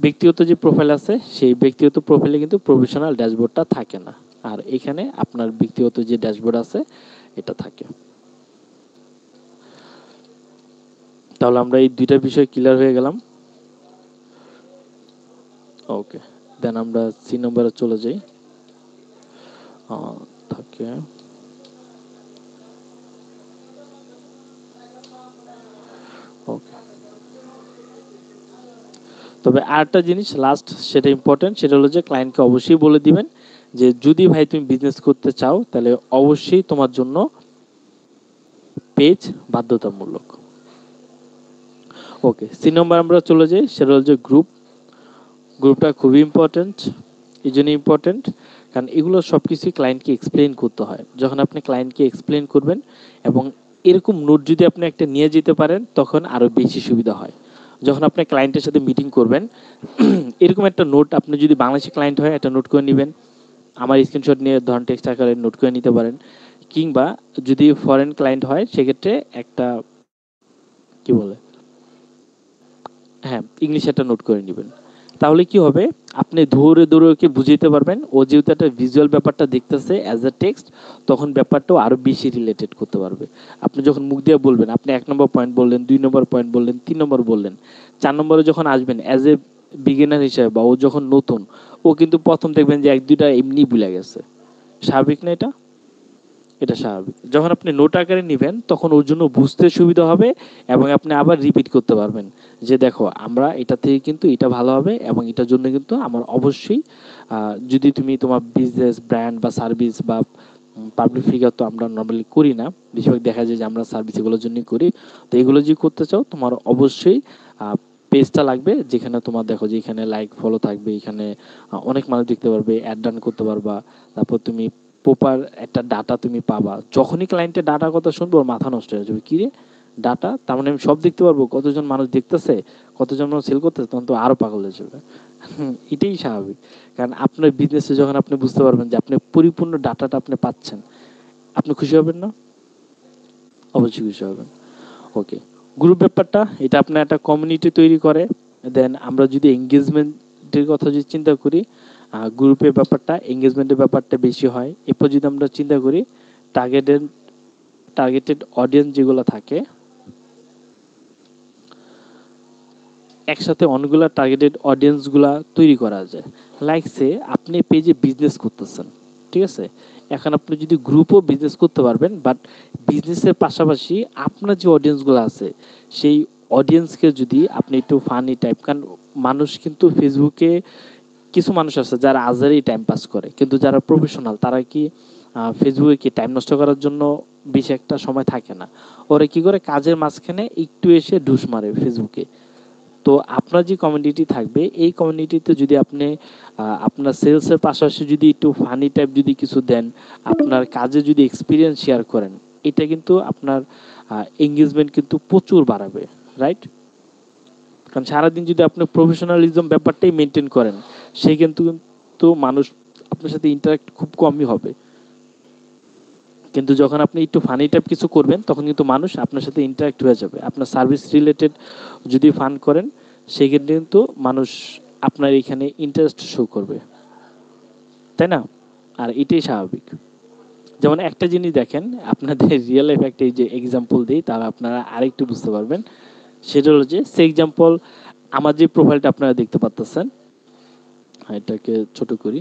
ব্যক্তিগত যে প্রোফাইল আছে সেই ব্যক্তিগত প্রোফাইলে কিন্তু প্রফেশনাল ড্যাশবোর্ডটা থাকে না, আর এখানে আপনার ব্যক্তিগত যে ড্যাশবোর্ড আছে এটা থাকে। তাহলে আমরা এই দুইটা বিষয় ক্লিয়ার হয়ে গেলাম। ওকে, দেন আমরা সি নম্বরে চলে যাই। থাকে ওকে, তবে আরেকটা জিনিস লাস্ট, সেটা ইম্পর্টেন্ট, সেটা হলো যে ক্লায়েন্টকে অবশ্যই বলে দিবেন যে যদি ভাই তুমি বিজনেস করতে চাও তাহলে অবশ্যই তোমার জন্য পেজ বাধ্যতামূলক। ওকে, সি নম্বর আমরা চলে যাই, সেটা হলো যে গ্রুপ। গ্রুপটা খুবই ইম্পর্টেন্ট। এই জন্য ইম্পর্টেন্ট কারণ এগুলো সব কিছুই ক্লায়েন্টকে এক্সপ্লেন করতে হয়। যখন আপনি ক্লায়েন্টকে এক্সপ্লেন করবেন এবং এরকম নোট যদি আপনি একটা নিয়ে যেতে পারেন তখন আরও বেশি সুবিধা হয়। যখন আপনি ক্লায়েন্টের সাথে মিটিং করবেন এরকম একটা নোট, আপনি যদি বাংলাদেশি ক্লায়েন্ট হয় একটা নোট করে নেবেন, আমার স্ক্রিনশট নিয়ে ধরুন টেক্সট আকারে নোট করে নিতে পারেন, কিংবা যদি ফরেন ক্লায়েন্ট হয় সেক্ষেত্রে একটা কি বলে, হ্যাঁ, ইংলিশে একটা নোট করে নেবেন। তাহলে কি হবে, আপনি ধরে ধরে ওকে বুঝাইতে পারবেন। ও যেহেতু একটা ভিজুয়াল ব্যাপারটা দেখতেছে অ্যাজ এ টেক্সট, তখন ব্যাপারটাও আরো বেশি রিলেটেড করতে পারবে। আপনি যখন মুখ দিয়ে বলবেন, আপনি 1 নম্বর পয়েন্ট বললেন, 2 নম্বর পয়েন্ট বললেন, 3 নম্বর বললেন, 4 নম্বরে যখন আসবেন অ্যাজ এ বিগিনার হিসেবে বা ও যখন নতুন, ও কিন্তু প্রথম দেখবেন যে 1-2টা এমনি ভুলে গেছে। স্বাভাবিক না এটা? এটা স্বাভাবিক। যখন আপনি নোট আকারে নিবেন তখন ওর জন্য বুঝতে সুবিধা হবে এবং আপনি আবার রিপিট করতে পারবেন যে দেখো আমরা এটা থেকে কিন্তু এটা ভালো হবে এবং এটার জন্য কিন্তু আমার অবশ্যই যদি তুমি তোমার বিজনেস ব্র্যান্ড বা সার্ভিস বা পাবলিক ফিগার তো আমরা নর্মালি করি না, বেশিরভাগ দেখা যায় যে আমরা সার্ভিস এগুলোর জন্যই করি। তো এগুলো যদি করতে চাও তোমার অবশ্যই পেজটা লাগবে যেখানে তোমার দেখো যে এখানে লাইক ফলো থাকবে, এখানে অনেক মানুষ দেখতে পারবে, অ্যাড রান করতে পারবা। তারপর তুমি প্রপার একটা ডাটা তুমি পাবা। যখনই ক্লায়েন্টের ডাটার কথা শুনবো ওর মাথা নষ্ট হয়ে যাবে, কি রে ডাটা, তার মানে আমি সব দেখতে পারবো, কতজন মানুষ দেখতেছে, কতজন মানুষ সেল করতেছে, তখন তো আরো পাগল হয়ে যাবে। এটাই স্বাভাবিক, কারণ আপনার বিজনেসে যখন আপনি বুঝতে পারবেন যে আপনি পরিপূর্ণ ডাটাটা আপনি পাচ্ছেন, আপনি খুশি হবেন না? অবশ্যই খুশি হবেন। ওকে, গ্রুপ ব্যাপারটা এটা আপনার একটা কমিউনিটি তৈরি করে। দেন আমরা যদি এঙ্গেজমেন্টের কথা যদি চিন্তা করি, গ্রুপের ব্যাপারটা এঙ্গেজমেন্টের ব্যাপারটা বেশি হয়। এরপর যদি আমরা চিন্তা করি টার্গেটেড অডিয়েন্স যেগুলো থাকে, একসাথে অনেকগুলা টার্গেটেড অডিয়েন্সগুলা তৈরি করা যায়। লাইকসে আপনি পেজে বিজনেস করতেছেন, ঠিক আছে, এখন আপনি যদি গ্রুপও বিজনেস করতে পারবেন, বাট বিজনেসের পাশাপাশি আপনার যে অডিয়েন্সগুলো আছে সেই অডিয়েন্সকে যদি আপনি একটু ফানি টাইপ, কারণ মানুষ কিন্তু ফেসবুকে কিছু মানুষ আছে যারা আজারেই টাইম পাস করে, কিন্তু যারা প্রফেশনাল তারা কি ফেসবুকে কি টাইম নষ্ট করার জন্য বেশি একটা সময় থাকে না। ওরা কি করে, কাজের মাঝখানে একটু এসে ঢুস মারে ফেসবুকে। তো আপনার যে কমিউনিটি থাকবে এই কমিউনিটিতে যদি আপনি আপনার সেলসের পাশাপাশি যদি একটু ফানি টাইপ যদি কিছু দেন, আপনার কাজে যদি এক্সপিরিয়েন্স শেয়ার করেন, এটা কিন্তু আপনার এঙ্গেজমেন্ট কিন্তু প্রচুর বাড়াবে, রাইট? কারণ সারাদিন যদি আপনি প্রফেশনালিজম ব্যাপারটাই মেনটেন করেন, সেই কিন্তু মানুষ আপনার সাথে ইন্টারাক্ট খুব কমই হবে। কিন্তু যখন আপনি একটু ফানি টাইপ কিছু করবেন তখন কিন্তু মানুষ আপনার সাথে ইন্টারাক্ট হয়ে যাবে। আপনার সার্ভিস রিলেটেড যদি ফান করেন সেক্ষেত্রে কিন্তু মানুষ আপনার এখানে ইন্টারেস্ট শো করবে, তাই না? আর এটাই স্বাভাবিক। যেমন একটা জিনিস দেখেন, আপনাদের রিয়েল লাইফ একটা যে এক্সাম্পল দিই তাহলে আপনারা আরেকটু বুঝতে পারবেন। সেটা হলো যে সে এক্সাম্পল, আমার যে প্রোফাইলটা আপনারা দেখতে পাচ্ছেন, এটাকে ছোট করি,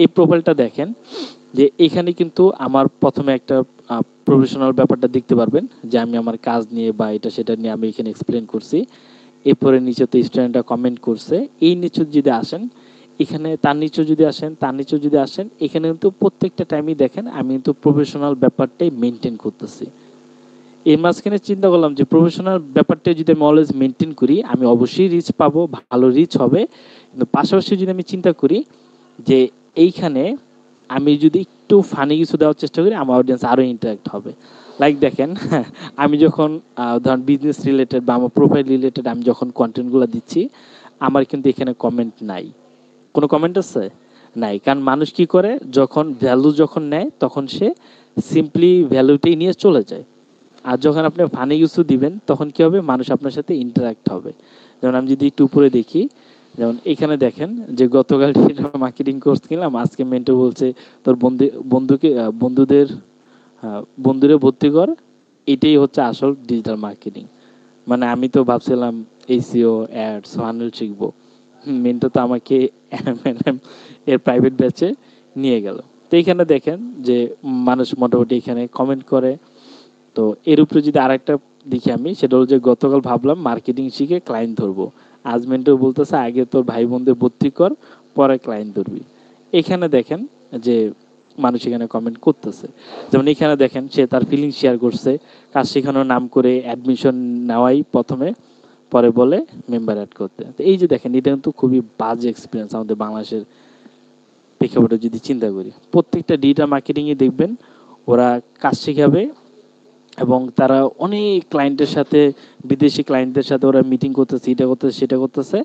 এই প্রোফাইলটা দেখেন যে এখানে কিন্তু আমার প্রথমে একটা প্রফেশনাল ব্যাপারটা দেখতে পারবেন যে আমি আমার কাজ নিয়ে বা এটা সেটা নিয়ে আমি এখানে এক্সপ্লেন করছি। এরপরে নিচে তো স্টুডেন্টরা কমেন্ট করছে, এই নিচে যদি আসেন, এখানে তার নিচে যদি আসেন, তার নিচে যদি আসেন, এখানে কিন্তু প্রত্যেকটা টাইমই দেখেন আমি কিন্তু প্রফেশনাল ব্যাপারটাই মেনটেন করতেছি। এই মাঝখানে চিন্তা করলাম যে প্রফেশনাল ব্যাপারটা যদি আমি অলওয়েজ মেনটেন করি, আমি অবশ্যই রিচ পাবো, ভালো রিচ হবে। কিন্তু পাশাপাশি যদি আমি চিন্তা করি যে এইখানে আমি যদি একটু ফানি কিছু দেওয়ার চেষ্টা করি, আমার অডিয়েন্স আরও ইন্টারাক্ট হবে। লাইক দেখেন, আমি যখন ধরেন বিজনেস রিলেটেড বা আমার প্রোফাইল রিলেটেড আমি যখন কন্টেন্টগুলো দিচ্ছি, আমার কিন্তু এখানে কমেন্ট নাই। কোনো কমেন্ট আছে? নাই। কারণ মানুষ কি করে, যখন ভ্যালু যখন নেয় তখন সে সিম্পলি ভ্যালুটাই নিয়ে চলে যায়। আর যখন আপনি ফানি কিছু দিবেন তখন কি হবে, মানুষ আপনার সাথে ইন্টারাক্ট হবে। যেমন আমি যদি একটু উপরে দেখি, যেমন এখানে দেখেন যে গতকাল ডিজিটাল মার্কেটিং কোর্স কিনলাম, আজকে মেন্টর বলছে তোর বন্ধুদের বন্ধুরে ভর্তি কর, এটাই হচ্ছে আসল ডিজিটাল মার্কেটিং। মানে আমি তো ভাবছিলাম এসইও অ্যাডস ফানেল শিখবো, মেন্টর তো আমাকে MLM এর প্রাইভেট ব্যাচে নিয়ে গেল। তো এইখানে দেখেন যে মানুষ মোটামুটি এখানে কমেন্ট করে। তো এর উপরে যদি আরেকটা দেখি আমি, সেটা হলো যে গতকাল ভাবলাম মার্কেটিং শিখে ক্লায়েন্ট ধরবো, আজ মেন্টর বলতেছে আগে তোর ভাই বোনদের ভর্তি কর, পরে ক্লায়েন্ট ধরবি। এখানে দেখেন যে মানুষ এখানে কমেন্ট করতেছে। যেমন এখানে দেখেন সে তার ফিলিং শেয়ার করছে, কাজ শেখানোর নাম করে অ্যাডমিশন নেওয়াই প্রথমে, পরে বলে মেম্বার অ্যাড করতে। তো এই যে দেখেন, এটা কিন্তু খুবই বাজে এক্সপিরিয়েন্স আমাদের বাংলাদেশের প্রেক্ষাপটে যদি চিন্তা করি। প্রত্যেকটা ডিজিটাল মার্কেটিংয়ে দেখবেন ওরা কাজ শেখাবে এবং তারা অনেক ক্লায়েন্টের সাথে, বিদেশি ক্লায়েন্টদের সাথে ওরা মিটিং করতেছে, এটা করতেছে সেটা করতেছে।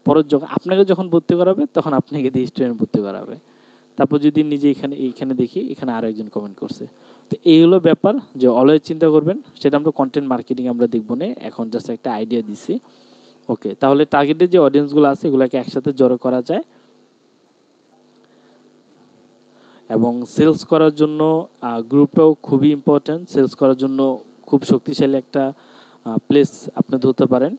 পরে যখন আপনাকে যখন ভর্তি করাবে তখন আপনাকে দিয়ে স্টুডেন্ট ভর্তি করাবে। তারপর যদি নিজে এইখানে দেখি, এখানে আরো একজন কমেন্ট করছে। তো এই হলো ব্যাপার, যে অলওয়েজ চিন্তা করবেন। সেটা আমরা কন্টেন্ট মার্কেটিং আমরা দেখবো না, এখন জাস্ট একটা আইডিয়া দিছি। ওকে, তাহলে টার্গেটের যে অডিয়েন্সগুলো আছে এগুলোকে একসাথে জড়ো করা যায়। এবং সেলস করার জন্য গ্রুপটাও খুবই ইম্পর্ট্যান্ট। সেলস করার জন্য খুব শক্তিশালী একটা প্লেস আপনি ধরতে পারেন,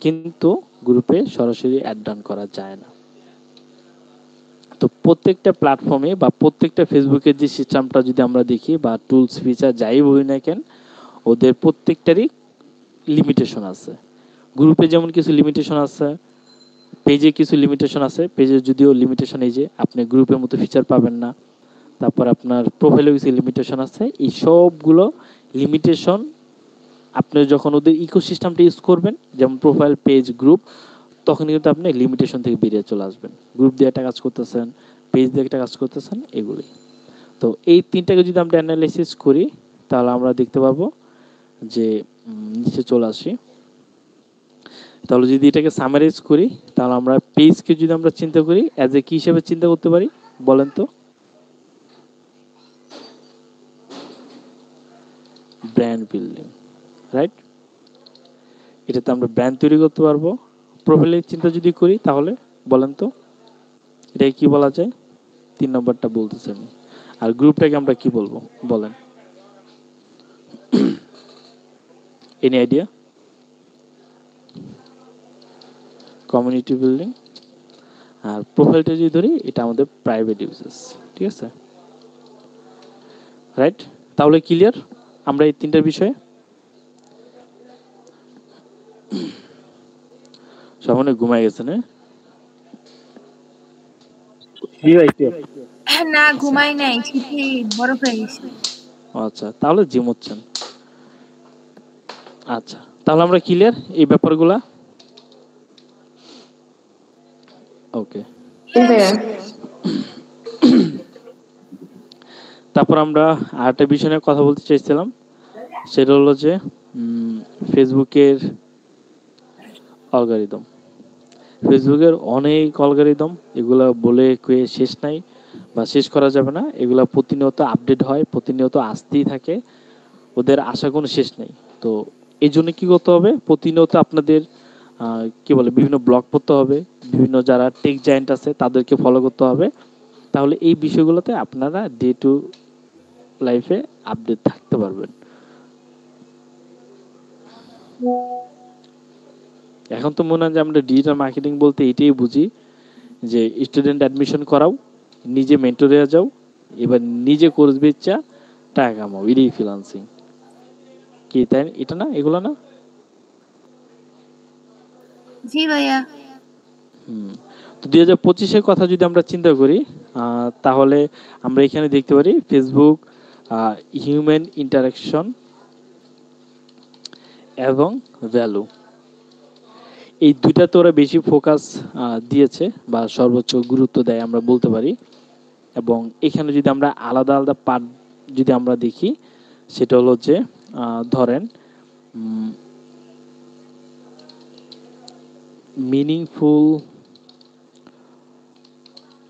কিন্তু গ্রুপে সরাসরি অ্যাড ডান করা যায় না। তো প্রত্যেকটা প্ল্যাটফর্মে বা প্রত্যেকটা ফেসবুকের যে সিস্টেমটা যদি আমরা দেখি, বা টুলস ফিচার যাই বলি না কেন, ওদের প্রত্যেকটারই লিমিটেশন আছে। গ্রুপে যেমন কিছু লিমিটেশন আছে, পেজে কিছু লিমিটেশন আছে। পেজে যদিও লিমিটেশন, এই যে আপনি গ্রুপের মতো ফিচার পাবেন না। তারপর আপনার প্রোফাইলে কিছু লিমিটেশন আছে। এই সবগুলো লিমিটেশন আপনি যখন ওদের ইকোসিস্টেমটা ইউজ করবেন, যেমন প্রোফাইল, পেজ, গ্রুপ, তখন কিন্তু আপনি লিমিটেশন থেকে বেরিয়ে চলে আসবেন। গ্রুপ দিয়ে একটা কাজ করতেছেন, পেজ দিয়ে একটা কাজ করতেছেন, এগুলি। তো এই তিনটাকে যদি আমরা অ্যানালাইসিস করি, তাহলে আমরা দেখতে পাবো যে নিচে চলে আসি। তাহলে যদি এটাকে সামারাইজ করি, তাহলে আমরা পেজকে যদি আমরা চিন্তা করি অ্যাজ এ কি হিসেবে চিন্তা করতে পারি বলেন তো? Brand building, right? এটাতে আমরা ব্র্যান্ড তৈরি করতে পারবো। প্রোফাইলের চিন্তা যদি করি তাহলে বলেন তো এটাকে কি বলা যায়? 3 নম্বরটা বলতেছি আমি। আর গ্রুপটাকে আমরা কি বলবো বলেন? Any idea? Community building. আর প্রোফাইলটা যদি ধরি, এটা আমাদের প্রাইভেট ইউজেস, ঠিক আছে, রাইট? তাহলে ক্লিয়ার আমরা এই তিনটার বিষয়ে? সামনে ঘুমাই গেছে না? না, ঘুমাই নাই, শীতে বরফ হয়ে গেছে। আচ্ছা, তাহলে জিম হচ্ছেন। আচ্ছা, তাহলে আমরা ক্লিয়ার এই ব্যাপারগুলা? ওকে। তারপর আমরা আরেকটা বিষয় নিয়ে কথা বলতে চাইছিলাম, সেটা হলো যে ফেসবুকের অ্যালগরিদম। ফেসবুকের অনেক অ্যালগরিদম, এগুলা বলে কয়ে শেষ নাই বা শেষ করা যাবে না। এগুলা প্রতিনিয়ত আপডেট হয়, প্রতিনিয়ত আসতেই থাকে, ওদের আশা কোনো শেষ নেই। তো এই জন্য কি করতে হবে, প্রতিনিয়ত আপনাদের কি বলে বিভিন্ন ব্লগ পড়তে হবে, বিভিন্ন যারা টেক জায়ান্ট আছে তাদেরকে ফলো করতে হবে। তাহলে এই বিষয়গুলোতে আপনারা ডে টু লাইফে আপডেট থাকতে পারবেন। এখন তো মনে হয় যে আমরা ডিজিটাল মার্কেটিং বলতে এটাই বুঝি যে স্টুডেন্ট অ্যাডমিশন করাও, নিজে মেন্টরে যাও, এবার নিজে কোর্স বেচা টাকা কামাও, এটাই ফ্রিল্যান্সিং। কি তাই? এটা না, এগুলো না? জি ভাইয়া। হুম। তো 2025-এর কথা যদি আমরা চিন্তা করি, তাহলে আমরা এখানে দেখতে পারি ফেসবুক হিউম্যান ইন্টারাকশন এবং ভ্যালু, এই দুইটাতে ওরা বেশি ফোকাস দিয়েছে বা সর্বোচ্চ গুরুত্ব দেয় আমরা বলতে পারি। এবং এখানে যদি আমরা আলাদা আলাদা পার্ট যদি আমরা দেখি, সেটা হলো যে ধরেন মিনিংফুল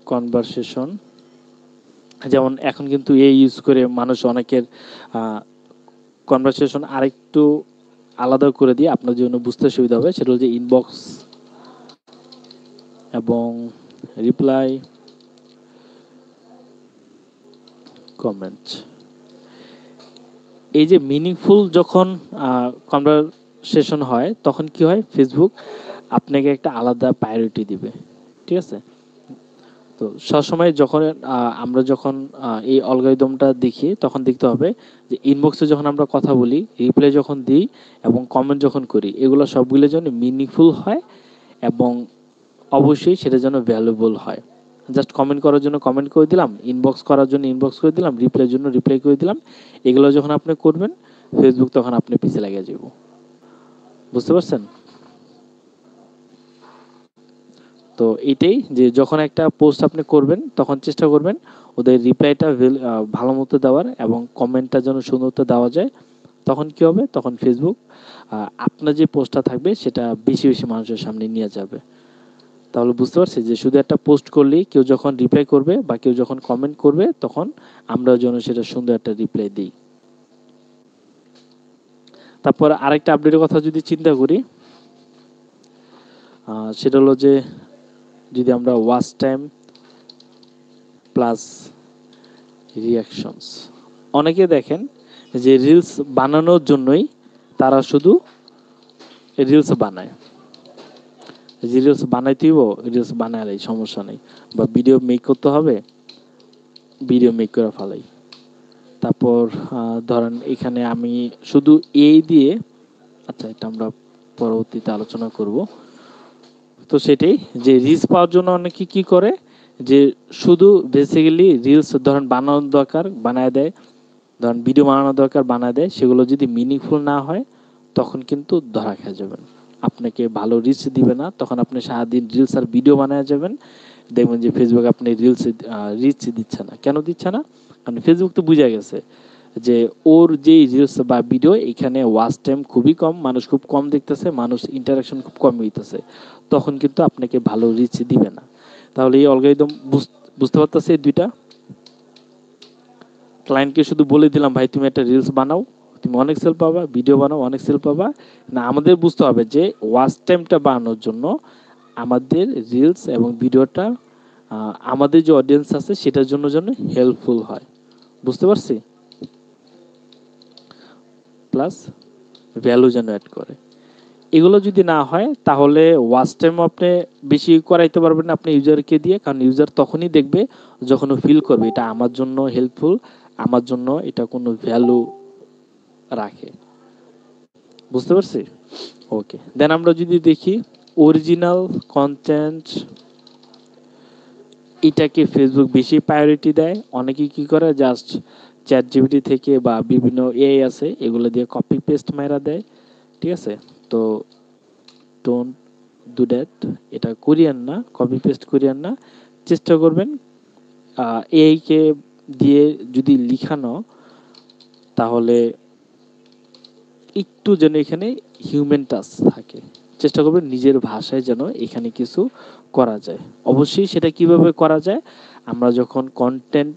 কনভারসেশন, যেমন এখন কিন্তু এই ইউজ করে মানুষ অনেকের কনভারসেশন আরেকটু আলাদা করে দিয়ে আপনার জন্য বুঝতে সুবিধা হবে, সেটা হচ্ছে ইনবক্স এবং রিপ্লাই কমেন্ট। এই যে মিনিংফুল যখন কনভারসেশন হয় তখন কি হয়, ফেসবুক আপনাকে একটা আলাদা প্রায়োরিটি দিবে, ঠিক আছে? তো সবসময় যখন আমরা যখন এই অ্যালগরিদমটা দেখি তখন দেখতে হবে যে ইনবক্সে যখন আমরা কথা বলি, রিপ্লাই যখন দিই এবং কমেন্ট যখন করি, এগুলো সবগুলো যেন মিনিংফুল হয় এবং অবশ্যই সেটা যেন ভ্যালুয়েবল হয়। জাস্ট কমেন্ট করার জন্য কমেন্ট করে দিলাম, ইনবক্স করার জন্য ইনবক্স করে দিলাম, রিপ্লাইয়ের জন্য রিপ্লাই করে দিলাম, এগুলো যখন আপনি করবেন ফেসবুক তখন আপনি পিছিয়ে লাগিয়ে যাব। বুঝতে পারছেন? তো এটাই যে যখন একটা পোস্ট আপনি করবেন তখন চেষ্টা করবেন ওদের রিপ্লাইটা ভালো মতো দেওয়ার এবং কমেন্টটা যেন সুন্দর মতো দেওয়া যায়। তখন কি হবে, তখন ফেসবুক আপনার যে পোস্টটা থাকবে সেটা বেশি বেশি মানুষের সামনে নিয়ে যাবে। তাহলে বুঝতে পারছি যে শুধু একটা পোস্ট করলেই কেউ যখন রিপ্লাই করবে বা কেউ যখন কমেন্ট করবে তখন আমরা যেন সেটা সুন্দর একটা রিপ্লাই দিই। তারপর আরেকটা আপডেটের কথা যদি চিন্তা করি, সেটা হলো যে যদি আমরা ওয়াচ টাইম প্লাস রিয়াকশনস, অনেকে দেখেন যে রিলস বানানোর জন্যই তারা শুধু রিলস বানায়, যে রিলস বানাইতেইব রিলস বানালেই সমস্যা নেই, বা ভিডিও মেক করতে হবে ভিডিও মেক করে ফেলাই। তারপর ধরেন এখানে আমি শুধু এই দিয়ে, আচ্ছা এটা আমরা পরবর্তীতে আলোচনা করব। তো সেটাই যে রিলস পাওয়ার জন্য অনেকে কি করে, যে শুধু বেসিক্যালি রিলস ধরেন বানানোর দরকার বানায় দেয়, ধরেন ভিডিও বানানোর দরকার বানায় দেয়, সেগুলো যদি মিনিংফুল না হয় তখন কিন্তু ধরা খেয়ে যাবেন, আপনাকে ভালো রিচ দিবে না। তখন আপনি সারাদিন রিলস আর ভিডিও বানায় যাবেন, দেখবেন যে ফেসবুক আপনি রিলস রিচ দিচ্ছে না। কেন দিচ্ছে না? কারণ ফেসবুক তো বুঝে গেছে যে ওর যে রিলস বা ভিডিও এখানে ওয়াচ টাইম খুবই কম, মানুষ খুব কম দেখতেছে, মানুষ ইন্টারাকশন খুব কম হইতেছে, তখন কিন্তু আপনাকে ভালো রিচ দিবে না। তাহলে এই অ্যালগরিদম বুঝতে পারতেছে এই দুইটা। ক্লায়েন্টকে শুধু বলে দিলাম ভাই তুমি একটা রিলস বানাও, তুমি অনেক সেল পাবা, ভিডিও বানাও অনেক সেল পাবা না, আমাদের বুঝতে হবে যে ওয়াচ টাইমটা বাড়ানোর জন্য আমাদের রিলস এবং ভিডিওটা আমাদের যে অডিয়েন্স আছে সেটার জন্য যেন হেল্পফুল হয়। বুঝতে পারছি? প্লাস ভ্যালু যেন অ্যাড করে। এগুলো যদি না হয় তাহলে ওয়াচ টাইম আপনি বেশি করাইতে পারবেন না আপনি ইউজারকে দিয়ে, কারণ ইউজার তখনই দেখবে যখন ও ফিল করবে এটা আমার জন্য হেল্পফুল, আমার জন্য এটা কোনো ভ্যালু রাখে। বুঝতে পারছি? ওকে, দেন আমরা যদি দেখি অরিজিনাল কন্টেন্ট, এটাকে ফেসবুক বেশি প্রায়োরিটি দেয়। অনেকে কি করে জাস্ট চ্যাট জিপিটি থেকে বা বিভিন্ন এআই আছে এগুলো দিয়ে কপি পেস্ট মাইরা দেয়, ঠিক আছে? তো ডোন্ট ডু দ্যাট, এটা করিয়েন না, কপি পেস্ট করিয়েন না। চেষ্টা করবেন এআই কে দিয়ে যদি লিখানো, তাহলে একটু যেন এখানে হিউম্যান টাচ থাকে। চেষ্টা করবেন নিজের ভাষায় যেন এখানে কিছু করা যায়। অবশ্যই সেটা কিভাবে করা যায় আমরা যখন কন্টেন্ট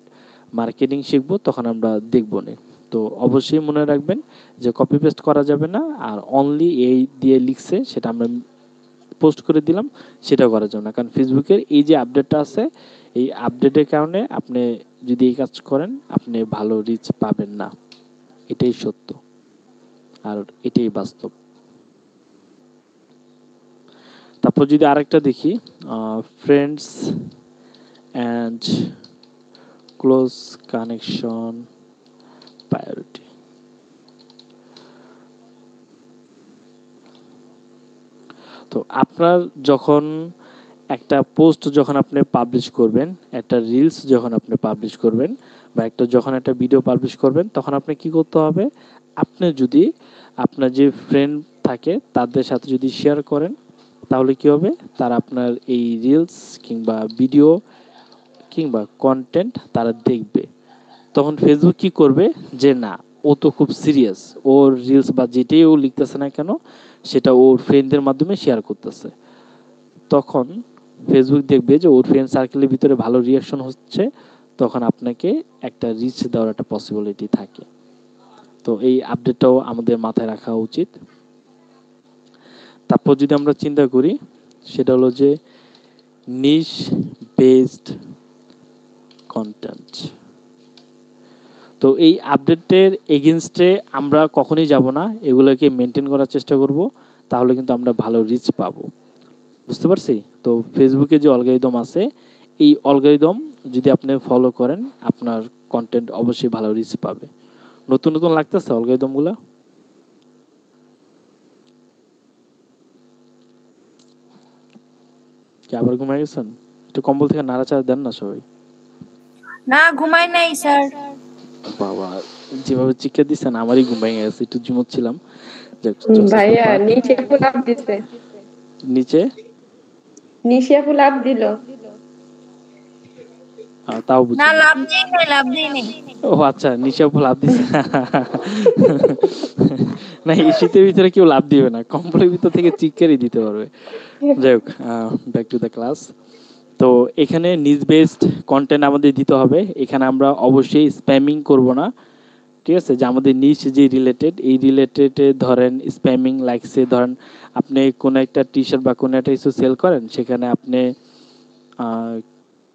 মার্কেটিং শিখবো তখন আমরা দেখবো না। তো অবশ্যই মনে রাখবেন যে কপি পেস্ট করা যাবে না, আর অনলি এই দিয়ে লিখছে সেটা আমরা পোস্ট করে দিলাম সেটা করা যাবে না, কারণ ফেসবুকের এই যে আপডেটটা আছে এই আপডেটের কারণে আপনি যদি এই কাজ করেন আপনি ভালো রিচ পাবেন না, এটাই সত্য আর এটাই বাস্তব। তারপর যদি আরেকটা দেখি, friends and close connection priority. তো আপনার যখন একটা পোস্ট যখন আপনি পাবলিশ করবেন, একটা রিলস যখন আপনি পাবলিশ করবেন, বা যখন একটা ভিডিও পাবলিশ করবেন, তখন আপনি কি করতে হবে? আপনি যদি আপনার যে ফ্রেন্ড থাকে তাদের সাথে যদি শেয়ার করেন, তাহলে কি হবে? তারা আপনার এই রিলস কিংবা ভিডিও কিংবা কন্টেন্ট তারা দেখবে। তখন ফেসবুক কি করবে? যে না, ও তো খুব সিরিয়াস, ওর রিলস বা যেটাই ও লিখতেছে না কেন সেটা ওর ফ্রেন্ডদের মাধ্যমে শেয়ার করতেছে। তখন ফেসবুক দেখবে যে ওর ফ্রেন্ড সার্কেলের ভিতরে ভালো রিয়াকশন হচ্ছে, তখন আপনাকে একটা রিচ দেওয়ার একটা পসিবিলিটি থাকে। তো এই আপডেটটাও আমাদের মাথায় রাখা উচিত। তারপর যদি আমরা চিন্তা করি, সেটা হলো যে নিশ বেসড কন্টেন্ট। তো এই আপডেটের এগেনস্টে আমরা কখনোই যাব না, এগুলোকে মেনটেন করার চেষ্টা করব, তাহলে কিন্তু আমরা ভালো রিচ পাবো। বুঝতে পারছি? তো ফেসবুকে যে অ্যালগরিদম আছে, এই অ্যালগরিদম যদি আপনি ফলো করেন, আপনার কন্টেন্ট অবশ্যই ভালো রিচ পাবে। নতুন নতুন লাগতেছে অ্যালগরিদমগুলো? কি আবার ঘুমায় গেছেন? একটু কম্বল থেকে নাড়াচাড়া দেন না সবাই। না, ঘুমাই নাই স্যার। বাবা, যেভাবে চিৎকার দিচ্ছেন আমারই ঘুম ভেঙে গেছে, একটু ঝিমোচ্ছিলাম। যাক, জোস একটা ভাইয়া পার্ট। নিচে ফুল আপ দিছে, নিচে নিশিয়া ফুল আপ দিল। তাও না, বুঝি না। লাভ দিই নাই, লাভ দিই নাই। ও আচ্ছা, নিচে লাভ দিছে। না, এই শীতের ভিতরে কেউ লাভ দিবে না, কম্বলের ভিতর থেকে চিৎকারই দিতে পারবে। যাই হোক, ব্যাক টু দ্য ক্লাস। তো এখানে নিজ বেসড কন্টেন্ট আমাদের দিতে হবে। এখানে আমরা অবশ্যই স্প্যামিং করব না। ঠিক আছে? যে আমাদের নিশ যে রিলেটেড, এই রিলেটেডে ধরেন স্প্যামিং লাইকসে, ধরেন আপনি কোনো একটা টি শার্ট বা কোনো একটা কিছু সেল করেন, সেখানে আপনি আহ,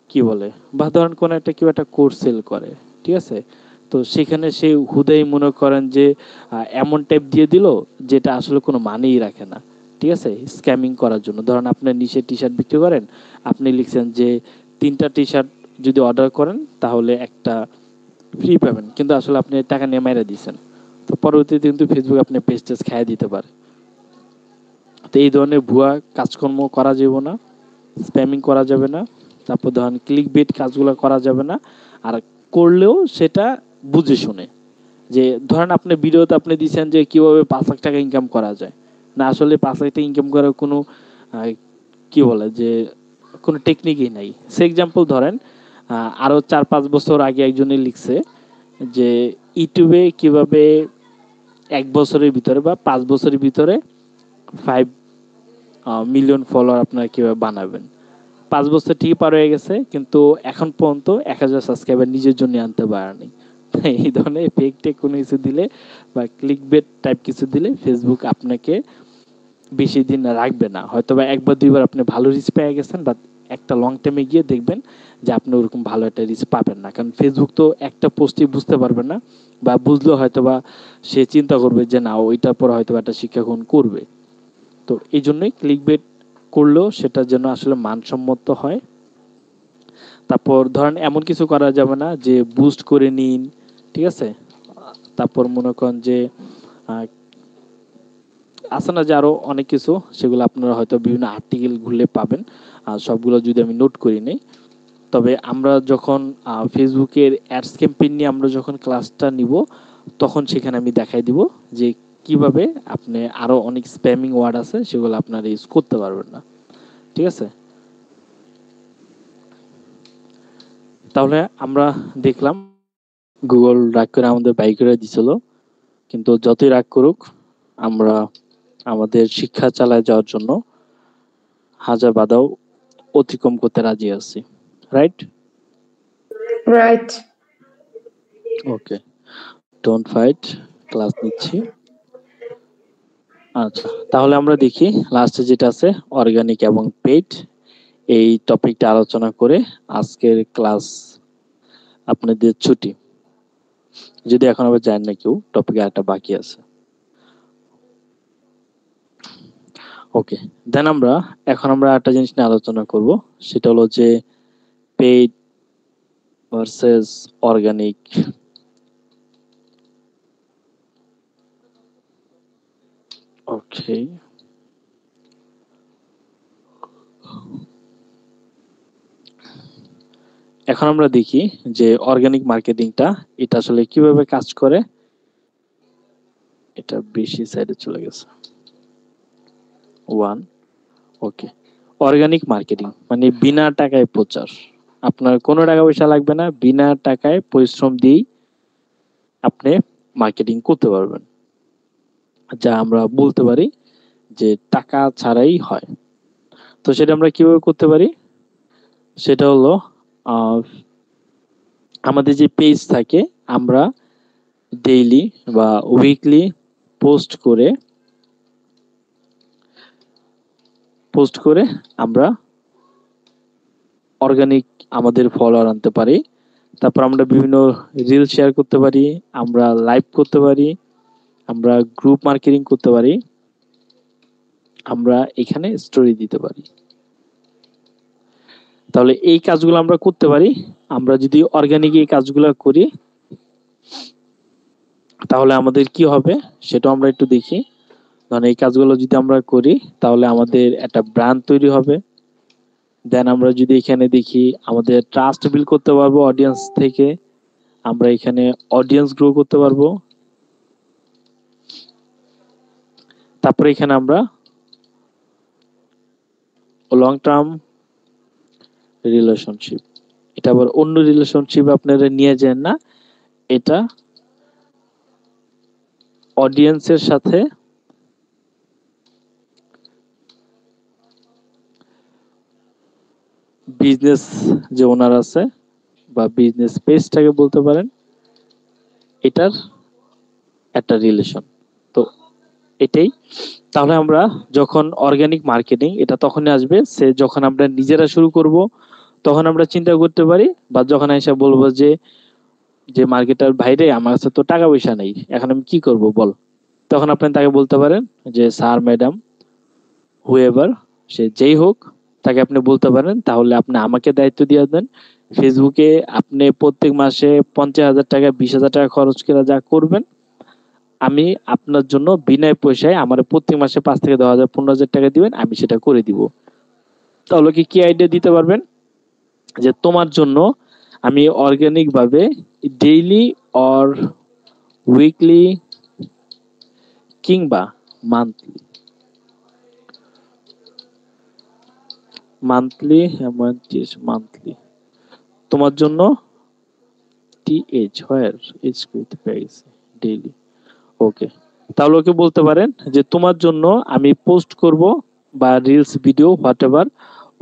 কি বলে, বা ধরেন কোনো একটা কেউ একটা কোর্স সেল করে, ঠিক আছে? তো সেখানে সে হুদাই মনে করেন যে এমন টাইপ দিয়ে দিল যেটা আসলে কোনো মানেই রাখে না। ঠিক আছে? স্ক্যামিং করার জন্য ধরেন আপনার নিচে টি শার্ট বিক্রি করেন, আপনি লিখছেন যে 3টা টি শার্ট যদি অর্ডার করেন তাহলে একটা ফ্রি পাবেন, কিন্তু আসলে আপনি টাকা নিয়ে মাইরা দিচ্ছেন। তো পরবর্তীতে কিন্তু ফেসবুক আপনি পেজ টেজ খাইয়ে দিতে পারে। তো এই ধরনের ভুয়া কাজকর্ম করা যাবে না, স্প্যামিং করা যাবে না। তারপর ধরেন ক্লিক বেট কাজগুলো করা যাবে না। আর করলেও সেটা বুঝে শুনে, যে ধরেন আপনি ভিডিওতে আপনি দিচ্ছেন যে কিভাবে 5 লাখ টাকা ইনকাম করা যায়, না আসলে 5 লাখ টাকা ইনকাম করার কোনো কি বলে যে কোনো টেকনিকই নাই। সে এক্সাম্পল ধরেন আরো 4-5 বছর আগে একজনে লিখছে যে ইউটিউবে কিভাবে 1 বছরের ভিতরে বা 5 বছরের ভিতরে 5 মিলিয়ন ফলোয়ার আপনারা কিভাবে বানাবেন। 5 বছর ঠিকই পার হয়ে গেছে, কিন্তু এখন পর্যন্ত 1000 সাবস্ক্রাইবার নিজের জন্য আনতে পারেনি। এই ধরনের ফেক টেক কোনো কিছু দিলে বা ক্লিক বেট টাইপ কিছু দিলে ফেসবুক আপনাকে বেশি দিন রাখবে না। হয়তো বা 1 বা 2 বার আপনি ভালো রিচ পেয়ে গেছেন, বাট একটা লং টাইমে গিয়ে দেখবেন যে আপনি ওরকম ভালো একটা রিচ পাবেন না, কারণ ফেসবুক তো একটা পোস্টই বুঝতে পারবে না, বা বুঝলেও হয়তো বা সে চিন্তা করবে যে না, ওইটার পর হয়তো একটা শিক্ষা গ্রহণ করবে। তো এই জন্যই ক্লিক বেট করলেও সেটা যেন আসলে মানসম্মত হয়। তারপর ধরেন এমন কিছু করা যাবে না যে বুস্ট করে নিন, ঠিক আছে? তারপর মনে করেন যে আহ, আছে না যে আরো অনেক কিছু, সেগুলো আপনারা হয়তো বিভিন্ন আর্টিকেল ঘুরলে পাবেন, আর সবগুলো যদি আমি নোট করি নেই। তবে আমরা যখন ফেসবুকের অ্যাডস ক্যাম্পেইন নিয়ে আমরা যখন ক্লাসটা নিব, তখন সেখানে আমি দেখাই দিব যে কিভাবে আপনি আরো অনেক স্প্যামিং ওয়ার্ড আছে সেগুলো আপনারা ইউজ করতে পারবেন না। ঠিক আছে? তাহলে আমরা দেখলাম গুগল রাগ করে আমাদের বাই করে দিছিল, কিন্তু যতই রাগ করুক আমরা আমাদের শিক্ষা চালায় যাওয়ার জন্য হাজার বাধাও অতিক্রম করতে রাজি আছি। Right? Right. Okay, don't fight. Class নিচ্ছি। আচ্ছা, তাহলে আমরা দেখি লাস্টে যেটা আছে, অর্গানিক এবং পেইড, এই টপিকটা আলোচনা করে আজকের ক্লাস আপনাদের ছুটি, যদি এখন আবার জানেন না কেউ, টপিক আরেকটা বাকি আছে। ওকে, দেন এখন আমরা একটা জিনিস নিয়ে আলোচনা করব, সেটা হলো যে পেইড ভার্সেস অর্গানিক। ওকে, এখন আমরা দেখি যে অর্গানিক মার্কেটিংটা এটা আসলে কিভাবে কাজ করে। এটা বেশি সাইডে চলে গেছে। 1 ওকে। অর্গানিক মার্কেটিং মানে বিনা টাকায় প্রচার। আপনার কোনো টাকা পয়সা লাগবে না, বিনা টাকায় পরিশ্রম দিয়েই আপনি মার্কেটিং করতে পারবেন, যা আমরা বলতে পারি যে টাকা ছাড়াই হয়। তো সেটা আমরা কিভাবে করতে পারি, সেটা হলো আমাদের যে পেজ থাকে আমরা ডেইলি বা উইকলি পোস্ট করে আমরা অর্গানিক আমাদের ফলোয়ার আনতে পারি। তারপর আমরা বিভিন্ন রিল শেয়ার করতে পারি, আমরা লাইভ করতে পারি, আমরা গ্রুপ মার্কেটিং করতে পারি, আমরা এখানে স্টোরি দিতে পারি। তাহলে এই কাজগুলো আমরা করতে পারি। আমরা যদি অর্গানিক এই কাজগুলো করি তাহলে আমাদের কি হবে সেটা আমরা একটু দেখি। কারণ এই কাজগুলো যদি আমরা করি তাহলে আমাদের একটা ব্র্যান্ড তৈরি হবে। দেন আমরা যদি এখানে দেখি আমাদের ট্রাস্ট বিল্ড করতে পারবো অডিয়েন্স থেকে, আমরা এখানে অডিয়েন্স গ্রো করতে পারবো। তারপরে এখানে আমরা লং টার্ম রিলেশনশিপ, এটা আবার অন্য রিলেশনশিপ আপনারা নিয়ে যান না, এটা অডিয়েন্সের সাথে বিজনেস যে ওনার আছে বা বিজনেস পেজটাকে বলতে পারেন, এটার একটা রিলেশন। তো এটাই। তাহলে আমরা যখন অর্গানিক মার্কেটিং এটা তখনই আসবে সে যখন আমরা নিজেরা শুরু করব, তখন আমরা চিন্তা করতে পারি, বা যখন এসে বলবো যে যে মার্কেটার ভাইরে আমার কাছে তো টাকা পয়সা নেই, এখন আমি কি করব বল, তখন আপনি তাকে বলতে পারেন যে স্যার ম্যাডাম হুএভার, সে যেই হোক তাকে আপনি বলতে পারেন তাহলে আপনি আমাকে দায়িত্ব দিয়ে দেন। ফেসবুকে আপনি প্রত্যেক মাসে 50,000 টাকা 20,000 টাকা খরচ করে যা করবেন আমি আপনার জন্য বিনা পয়সায় আমার প্রত্যেক মাসে 5 থেকে 10,000 15,000 টাকা দিবেন, আমি সেটা করে দিব। তাহলে কি আইডিয়া দিতে পারবেন যে তোমার জন্য আমি অর্গানিক ভাবে ডেইলি অর উইকলি কিংবা মান্থলি মান্থলি মান্থলি তোমার জন্য TH where is with page daily. Okay. তাহলে ওকে বলতে পারেন যে তোমার জন্য আমি পোস্ট করব বা রিলস ভিডিও হোয়াটএভার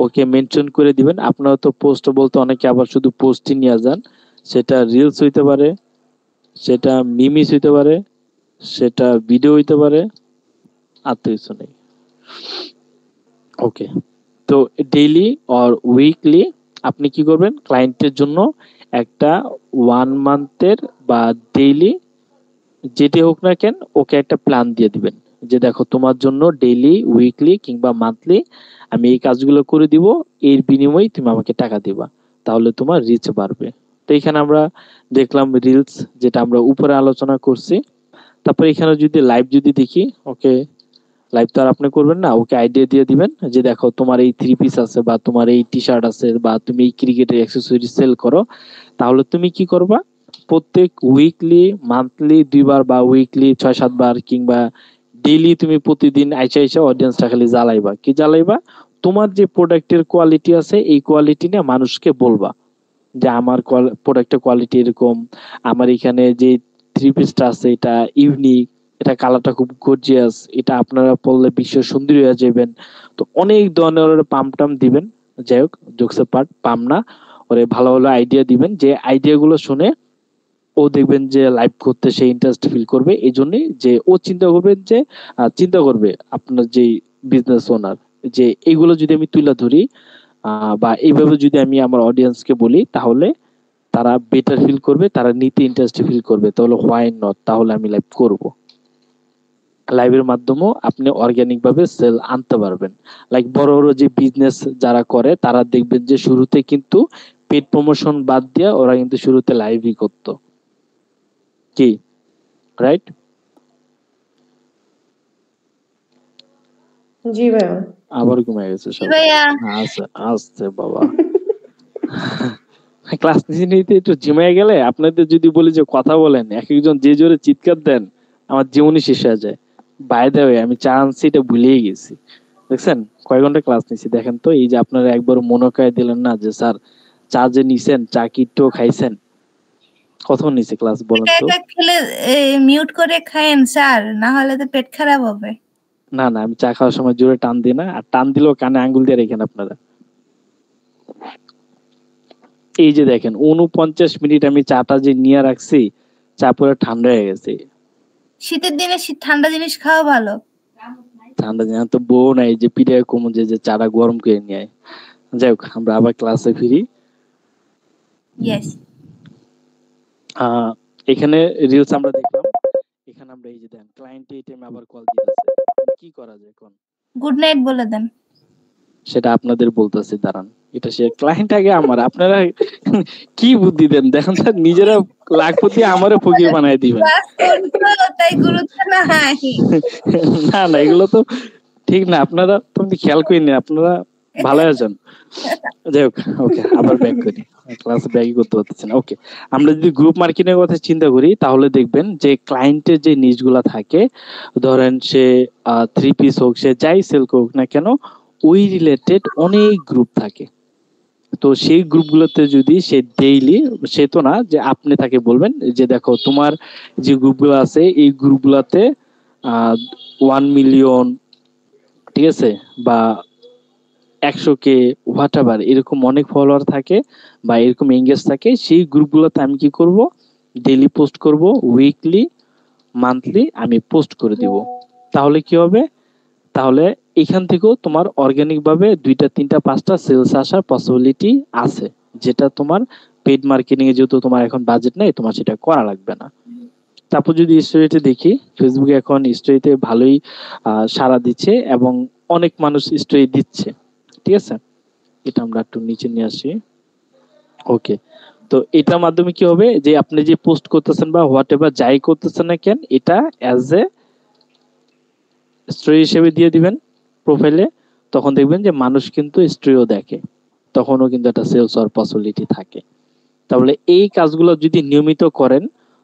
ওকে মেনশন করে দিবেন। আপনারা তো পোস্ট বলতে অনেকে আবার শুধু পোস্টই নিয়ে যান, সেটা রিলস হইতে পারে, সেটা মিমিস হইতে পারে, সেটা ভিডিও হইতে পারে, আর তো কিছু নেই। ওকে। তো ডেইলি অর উইকলি আপনি কি করবেন ক্লায়েন্টের জন্য একটা 1 মান্থের বা ডেইলি যেটি হোক না কেন ওকে একটা প্ল্যান দিয়ে দিবেন যে দেখো তোমার জন্য ডেইলি উইকলি কিংবা মান্থলি আমি এই কাজগুলো করে দিব, এর বিনিময়ে তুমি আমাকে টাকা দিবা, তাহলে তোমার রিচ বাড়বে। তো এখানে আমরা দেখলাম রিলস, যেটা আমরা উপরে আলোচনা করছি। তারপর এখানে যদি লাইভ যদি দেখি, ওকে লাইভ তো আর আপনি করবেন না, ওকে আইডিয়া দিয়ে দিবেন যে দেখো তোমার এই 3 পিস আছে বা তোমার এই টি-শার্ট আছে বা তুমি এই ক্রিকেটের অ্যাক্সেসরি সেল করো, তাহলে তুমি কি করবা প্রত্যেক উইকলি মান্থলি 2 বার বা উইকলি 6-7 বার কিংবা ডেইলি তুমি প্রতিদিন আইসা আইসা অডিয়েন্সটা খালি জ্বালাইবা, কি জ্বালাইবা তোমার যে প্রোডাক্টের কোয়ালিটি আছে এই কোয়ালিটি নিয়ে মানুষকে বলবা যে আমার প্রোডাক্টের কোয়ালিটি এরকম, আমার এখানে যে 3 পিসটা আছে এটা ইউনিক, এটা কালারটা খুব গর্জিয়াস, এটা আপনারা পরলে বিশ্ব সুন্দরী হয়ে যাবেন। তো অনেক ধরনের পাম্প টাম দিবেন, যাই হোক জোকসের পার্ট পাম না, ওরে ভালো ভালো আইডিয়া দিবেন, যে আইডিয়া গুলো শুনে ও দেখবেন যে লাইভ করতে সে ইন্টারেস্ট ফিল করবে। এই জন্যই যে ও চিন্তা করবে যে চিন্তা করবে আপনার যে বিজনেস ওনার যে এইগুলো যদি আমি তুলে ধরি বা এইভাবে যদি আমি আমার অডিয়েন্সকে বলি তাহলে তারা বেটার ফিল করবে, তারা নিতে ইন্টারেস্ট ফিল করবে, তাহলে হোয়াই নট, তাহলে আমি লাইভ করব। লাইভের মাধ্যমেও আপনি অর্গানিক ভাবে সেল আনতে পারবেন। লাইক বড় বড় যে বিজনেস যারা করে তারা দেখবেন যে শুরুতে কিন্তু পেড প্রমোশন বাদ দিয়ে ওরা কিন্তু শুরুতে লাইভই করতো, কি রাইট? জি ভাইয়া। আবার ঘুমায় গেছে জি সব। ভাইয়া। আচ্ছা আস্তে বাবা। ক্লাস নিতে নিতে একটু ঝিমায় গেলে আপনাদের যদি বলি যে কথা বলেন, এক একজন যে জোরে চিৎকার দেন, আমার জীবনই শেষ হয়ে যায়। বাই দ্য ওয়ে, আমি চা আনছি এটা ভুলেই গেছি। দেখছেন কয় ঘন্টা ক্লাস নিছি, দেখেন তো। এই যে আপনারা একবার মনে করায় দিলেন না যে স্যার চা যে নিছেন, চা কি একটু খাইছেন? কতক্ষণ নিছে ক্লাস বলেন একা তো? একা খেলে মিউট করে খায়েন স্যার, না হলে তো পেট খারাপ হবে। না না, আমি চা খাওয়ার সময় জোরে টান দিই না, আর টান দিলেও কানে আঙ্গুল দিয়ে রেখেন আপনারা। এই যে দেখেন 49 মিনিট আমি চাটা যে নিয়ে রাখছি, চা পুরো ঠান্ডা হয়ে গেছে। শীতের দিনে ঠান্ডা জিনিস খাওয়া ভালো। ঠান্ডা দিনে তো বউ নাই যে পিঠে কমু যে চাটা গরম করে নিয়ে আয়। যাই হোক, আমরা আবার ক্লাসে ফিরি। ইয়েস। এখানে রিলস আমরা দেখলাম, এখানে আমরা এই যে দেন ক্লায়েন্ট এই টাইমে আবার কল দিতেছে, কি করা যায় কোন? গুড নাইট বলে দেন। সেটা আপনাদের বলতেছি, দাঁড়ান। এটা সে ক্লায়েন্ট আগে আমার, আপনারা কি বুদ্ধি দেন দেখেন স্যার, নিজেরা লাখপতি আমারও ফকির বানায় দিবেন। ক্লাস করছো তাই গুরুত্ব নাই। না না, এগুলো তো ঠিক না। আপনারা তুমি খেয়াল করিনি, আপনারা ভালো আছেন। যাই হোক, ওকে আবার ব্যাক করি, ক্লাস ব্যাকই করতে পারতেছি না। ওকে, আমরা যদি গ্রুপ মার্কেটিং এর কথা চিন্তা করি, তাহলে দেখবেন যে ক্লায়েন্টের যে নিশগুলা থাকে, ধরেন সে 3 পিস হোক, সে যাই সেল করুক না কেন, ওই রিলেটেড অনেক গ্রুপ থাকে। তো সেই গ্রুপগুলোতে যদি সে ডেইলি, সে তো না যে আপনি তাকে বলবেন যে দেখো তোমার যে গ্রুপগুলো আছে এই গ্রুপগুলোতে 1 মিলিয়ন, ঠিক আছে, বা 100K, হোয়াট এভার, এরকম অনেক ফলোয়ার থাকে বা এরকম এঙ্গেজ থাকে। সেই গ্রুপগুলোতে আমি কি করব, ডেইলি পোস্ট করব, উইকলি, মান্থলি আমি পোস্ট করে দিব। তাহলে কি হবে, তাহলে এখান থেকেও তোমার অর্গানিক ভাবে 2টা 3টা 5টা সেলস আসার পসিবিলিটি আছে, যেটা তোমার পেড মার্কেটিং এ যেহেতু তোমার এখন বাজেট নেই, তোমার সেটা করা লাগবে না। তারপর যদি স্টোরিতে দেখি, ফেসবুকে এখন স্টোরিতে ভালোই সাড়া দিচ্ছে এবং অনেক মানুষ স্টোরি দিচ্ছে, ঠিক আছে। এটা আমরা একটু নিচে নিয়ে আসি। ওকে, তো এটার মাধ্যমে কি হবে, যে আপনি যে পোস্ট করতেছেন বা হোয়াট এভার যাই করতেছেন না কেন, এটা অ্যাজ এ স্টোরি হিসেবে দিয়ে দিবেন প্রোফাইলে। তখন দেখবেন যে মানুষ কিন্তু স্টোরিও দেখে, তখনও কিন্তু একটা সেলস হওয়ার পসিবিলিটি থাকে। তাহলে এই কাজগুলো যদি নিয়মিত করেন,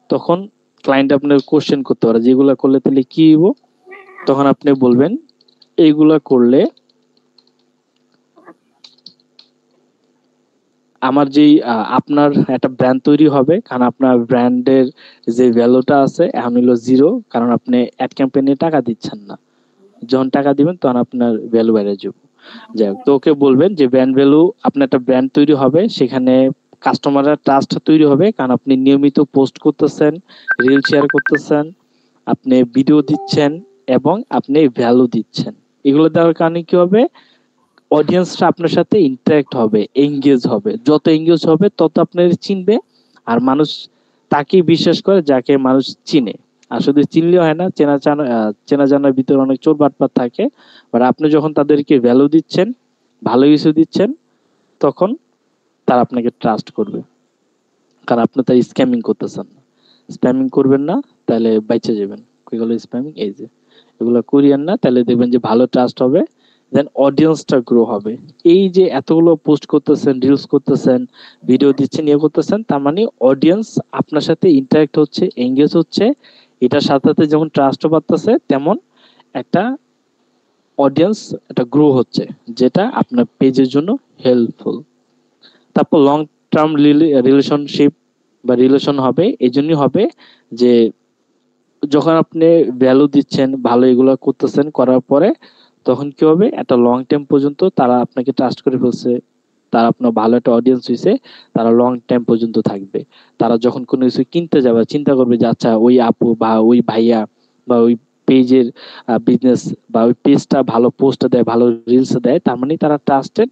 তখন ক্লায়েন্ট আপনার কোশ্চেন করতে পারে যেগুলো করলে তাহলে কি হইব, তখন আপনি বলবেন এইগুলা করলে আমার যেই আপনার একটা ব্র্যান্ড তৈরি হবে, কারণ আপনার ব্র্যান্ডের যে ভ্যালুটা আছে এখন হলো 0, কারণ আপনি অ্যাড ক্যাম্পেইনে টাকা দিচ্ছেন না। যখন টাকা দিবেন তখন আপনার ভ্যালু বেড়ে যাবে। যাই হোক, তো ওকে বলবেন যে ব্র্যান্ড ভ্যালু, আপনার একটা ব্র্যান্ড তৈরি হবে, সেখানে কাস্টমাররা ট্রাস্ট তৈরি হবে, কারণ আপনি নিয়মিত পোস্ট করতেছেন, রিল শেয়ার করতেছেন, আপনি ভিডিও দিচ্ছেন এবং আপনি ভ্যালু দিচ্ছেন। এগুলো দেওয়ার কারণে কি হবে, অডিয়েন্সরা আপনার সাথে ইন্টারেক্ট হবে, এঙ্গেজ হবে। যত এঙ্গেজ হবে তত আপনার চিনবে, আর মানুষ তাকেই বিশ্বাস করে যাকে মানুষ চিনে। আর শুধু চিনলেও হয় না, চেনা জানার ভিতরে অনেক চোর বাটপার থাকে। বাট আপনি যখন তাদেরকে ভ্যালু দিচ্ছেন, ভালো কিছু দিচ্ছেন, তখন তারা আপনাকে ট্রাস্ট করবে, কারণ আপনি তার স্ক্যামিং করতেছেন না। স্প্যামিং করবেন না, তাহলে বাইচে যাবেন। এগুলো স্প্যামিং, এই যে এগুলো করিয়েন না, তাহলে দেখবেন যে ভালো ট্রাস্ট হবে, দেন অডিয়েন্সটা গ্রো হবে। এই যে এতগুলো পোস্ট করতেছেন, রিলস করতেছেন, ভিডিও দিচ্ছেন, ইয়ে করতেছেন, তার মানে অডিয়েন্স আপনার সাথে ইন্টারেক্ট হচ্ছে, এঙ্গেজ হচ্ছে। এটার সাথে সাথে যেমন ট্রাস্টও বাড়তেছে, তেমন একটা অডিয়েন্স একটা গ্রো হচ্ছে, যেটা আপনার পেজের জন্য হেল্পফুল। তারপর লং টার্ম রিলেশনশিপ বা রিলেশন হবে, এই জন্যই হবে যে যখন আপনি ভ্যালু দিচ্ছেন, ভালো এগুলো করতেছেন, করার পরে তখন কি হবে, একটা লং টাইম পর্যন্ত তারা আপনাকে ট্রাস্ট করে ফেলছে, তারা আপনার ভালো একটা অডিয়েন্স হয়েছে, তারা লং টাইম পর্যন্ত থাকবে। তারা যখন কোনো কিছু কিনতে যাবে চিন্তা করবে যে আচ্ছা ওই আপু বা ওই ভাইয়া বা ওই পেজের বিজনেস বা ওই পেজটা ভালো পোস্ট দেয়, ভালো রিলস দেয়, তার মানে তারা ট্রাস্টেড।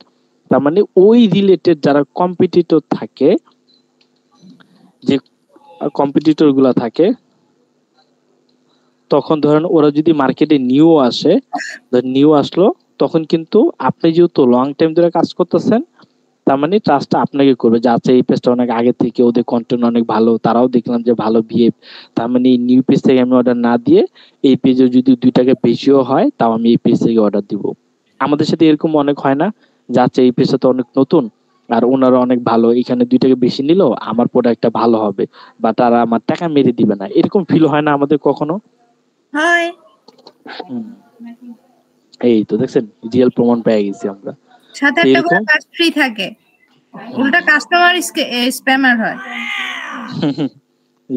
তার মানে ওই রিলেটেড যারা কম্পিটিটর থাকে, যে কম্পিটিটর গুলা থাকে, তখন ধরেন ওরা যদি মার্কেটে নিউ আসে, নিউ আসলো, তখন কিন্তু আপনি যেহেতু লং টাইম ধরে কাজ করতেছেন, তার মানে ট্রাস্টটা আপনাকে করবে যে আচ্ছা এই পেজটা অনেক আগে থেকে ওদের কন্টেন্ট অনেক ভালো, তারাও দেখলাম যে ভালো বিহেভ, তার মানে এই নিউ পেজ থেকে আমি অর্ডার না দিয়ে এই পেজে যদি 2 টাকা বেশিও হয় তাও আমি এই পেজ থেকে অর্ডার দিব। আমাদের সাথে এরকম অনেক হয় না যে আচ্ছা এই পেজটা তো অনেক নতুন, আর ওনারা অনেক ভালো, এখানে 2 টাকা বেশি নিল, আমার প্রোডাক্টটা ভালো হবে, বা তারা আমার টাকা মেরে দিবে না, এরকম ফিল হয় না আমাদের কখনো? হয়। হুম, এই তো দেখছেন, রিয়েল প্রমাণ পেয়ে গেছি আমরা। সাথে তো একটা করে এরকম কাজ ফ্রি থাকে, উল্টা কাস্টমার স্প্যামার হয়।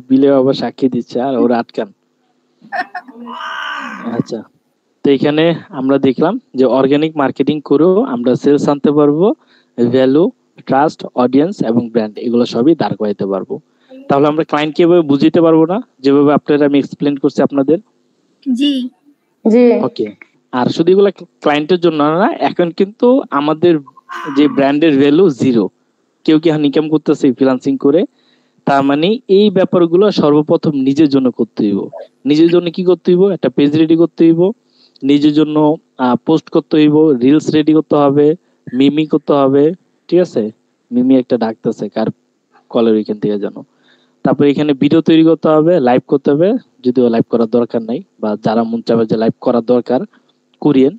বিলে আবার সাক্ষী দিচ্ছে আর ওরা আটকান। আচ্ছা, তো এখানে আমরা দেখলাম যে অর্গানিক মার্কেটিং করেও আমরা সেলস আনতে পারবো, ভ্যালু, ট্রাস্ট, অডিয়েন্স এবং ব্র্যান্ড, এগুলো সবই দাঁড় করাইতে পারবো। তাহলে আমরা ক্লায়েন্টকে এভাবে বুঝিতে পারবো না, যেভাবে আপনারা আমি এক্সপ্লেন করছি আপনাদের? জি জি ওকে। আর শুধু এগুলো ক্লায়েন্টের জন্য না, এখন কিন্তু আমাদের যে ব্র্যান্ডের ভ্যালু জিরো, কেউ কি ইনকাম করতেছে ফ্রিল্যান্সিং করে, তার মানে এই ব্যাপারগুলো সর্বপ্রথম নিজের জন্য করতে হইব। নিজের জন্য কি করতে হইব? একটা পেজ রেডি করতে হইব, নিজের জন্য পোস্ট করতে হইব, রিলস রেডি করতে হবে, মিমি করতে হবে। ঠিক আছে, মিমি একটা ডাকতেছে কার কলের ওইখান থেকে জানো। তারপর এখানে ভিডিও তৈরি করতে হবে, লাইভ করতে হবে, যদিও লাইভ করার দরকার নাই, বা যারা মন চাবে যে লাইভ করার দরকার করিয়েন,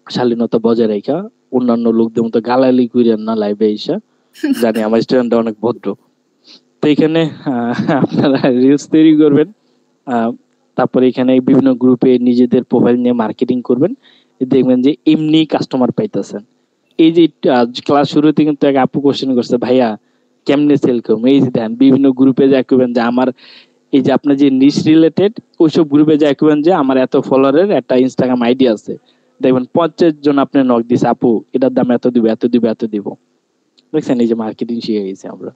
শালীনতা বজায় রাখা, অন্যান্য লোকদের মতো গালালি করিয়েন না লাইভে এসে। জানি আমার স্টুডেন্টরা অনেক ভদ্র। তো এখানে আপনারা রিলস তৈরি করবেন, তারপরে এখানে বিভিন্ন গ্রুপে নিজেদের প্রোফাইল নিয়ে মার্কেটিং করবেন, দেখবেন যে এমনি কাস্টমার পাইতেছেন। এই যে ক্লাস শুরুতে কিন্তু এক আপু কোশ্চেন করছে, ভাইয়া কেমনে সেল করবো, এই যে দেন বিভিন্ন গ্রুপে যা করবেন যে আমার এই যে আপনার যে নিশ রিলেটেড ওইসব গ্রুপে যা করবেন যে আমার এত ফলোয়ারের একটা ইনস্টাগ্রাম আইডি আছে, দেখবেন 50 জন আপনি নক দিছে, আপু এটার দাম এত দিব এত দিব এত দিব। দেখছেন, এই যে মার্কেটিং শিখে গেছি আমরা।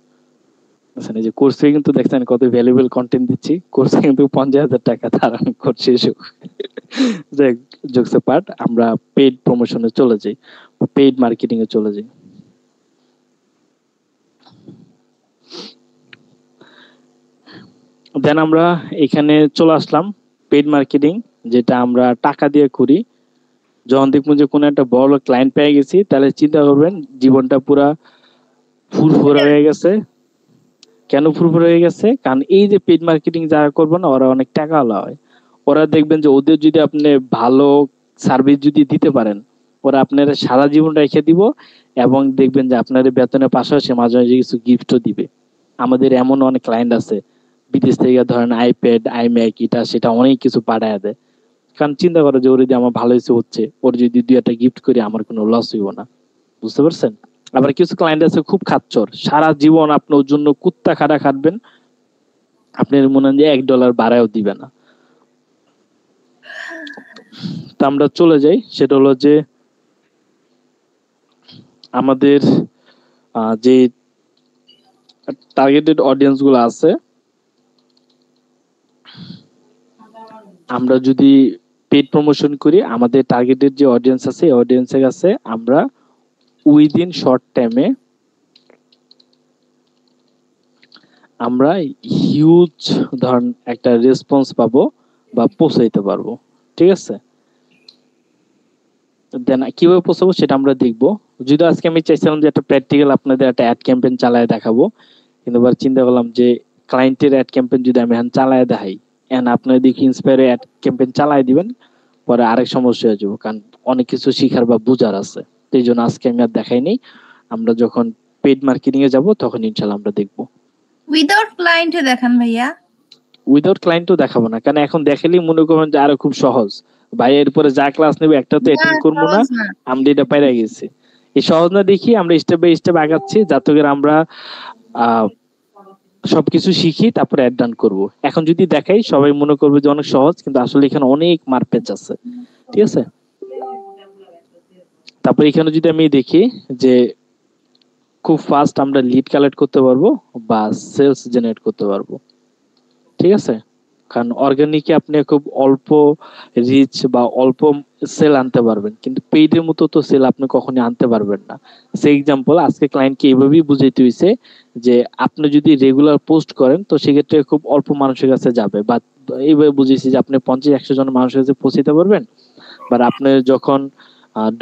দেখছেন, এই যে কোর্সে কিন্তু দেখছেন কত ভ্যালুয়েবল কন্টেন্ট দিচ্ছি, কোর্সে কিন্তু 50,000 টাকা তারা করছে এসব। জোকস পার্ট, আমরা পেইড প্রমোশনে চলে যাই, পেইড মার্কেটিং এ চলে যাই। দেন আমরা এখানে চলে আসলাম পেইড মার্কেটিং, যেটা আমরা টাকা দিয়ে করি। যখন দেখবেন যে কোনো একটা বড় ক্লায়েন্ট পেয়ে গেছি, তাহলে চিন্তা করবেন জীবনটা পুরা ফুরফুরা হয়ে গেছে। কেন ফুরফুরা হয়ে গেছে? কারণ এই যে পেইড মার্কেটিং যারা করবে না, ওরা অনেক টাকাওয়ালা হয়। ওরা দেখবেন যে ওদের যদি আপনি ভালো সার্ভিস যদি দিতে পারেন, ওরা আপনার সারা জীবন রেখে দিব, এবং দেখবেন যে আপনার বেতনের পাশাপাশি মাঝে মাঝে কিছু গিফটও দিবে। আমাদের এমন অনেক ক্লায়েন্ট আছে বিদেশ থেকে, ধরেন আইপ্যাড, আইম্যাক, এটা সেটা অনেক কিছু পাঠায় দেয়। কারণ চিন্তা করো যে ওর যদি আমার ভালো কিছু হচ্ছে, ওর যদি 2 একটা গিফট করি, আমার কোনো লস হইব না। বুঝতে পারছেন? আবার কিছু ক্লায়েন্ট আছে খুব খাচ্চর, সারা জীবন আপনি ওর জন্য কুত্তা খাটা খাটবেন, আপনি মনে হয় যে $1 বাড়ায়ও দিবে না। তা আমরা চলে যাই, সেটা হলো যে আমাদের যে টার্গেটেড অডিয়েন্স গুলো আছে, আমরা যদি পেইড প্রমোশন করি, আমাদের টার্গেটেড যে অডিয়েন্স আছে এই অডিয়েন্সের কাছে আমরা উইদিন শর্ট টাইমে আমরা হিউজ ধরন একটা রেসপন্স পাবো বা পৌঁছাইতে পারবো। ঠিক আছে, দেন কিভাবে পৌঁছাবো সেটা আমরা দেখবো। যদি আজকে আমি চাইছিলাম যে একটা প্র্যাকটিক্যাল আপনাদের একটা অ্যাড ক্যাম্পেইন চালায় দেখাবো, কিন্তু এবার চিন্তা করলাম যে ক্লায়েন্টের অ্যাড ক্যাম্পেইন যদি আমি এখন চালায় দেখাই, এন্ড আপনারা দেখি ইন্সপায়ার অ্যাড ক্যাম্পেইন চালায় দিবেন, পরে আরেক সমস্যা হয়ে যাবো, কারণ অনেক কিছু শিখার বা বুঝার আছে। তো এই জন্য আজকে আমি আর দেখাই নেই, আমরা যখন পেইড মার্কেটিং এ যাব তখন ইনশাল্লাহ আমরা দেখবো। উইদাউট ক্লায়েন্টে দেখান ভাইয়া। উইদাউট ক্লায়েন্টও দেখাবো না, কারণ এখন দেখালেই মনে করবেন যে আরো খুব সহজ, ভাই এরপরে যা ক্লাস নেবে একটা তো অ্যাটেন্ড করবো না, সহজ না। আমরা এটা পাইরা গেছি। এই সহজ না দেখি আমরা স্টেপ বাই স্টেপ আগাচ্ছি, যাতে করে আমরা আহ সবকিছু শিখি, তারপরে অ্যাড ডান করবো। এখন যদি দেখাই সবাই মনে করবে যে অনেক সহজ, কিন্তু আসলে এখানে অনেক মারপ্যাচ আছে। ঠিক আছে, তারপর এখানে যদি আমি দেখি যে খুব ফাস্ট আমরা লিড কালেক্ট করতে পারবো বা সেলস জেনারেট করতে পারবো। ঠিক আছে, কারণ অর্গানিকে আপনি খুব অল্প রিচ বা অল্প সেল আনতে পারবেন, কিন্তু পেইডের মতো তো সেল আপনি কখনোই আনতে পারবেন না। সে এক্সাম্পল আজকে ক্লায়েন্টকে এইভাবেই বুঝাইতে হয়েছে যে আপনি যদি রেগুলার পোস্ট করেন তো সেক্ষেত্রে খুব অল্প মানুষের কাছে যাবে, বা এইভাবে বুঝেছি যে আপনি 50-100 জন মানুষের কাছে পৌঁছাতে পারবেন। বা আপনি যখন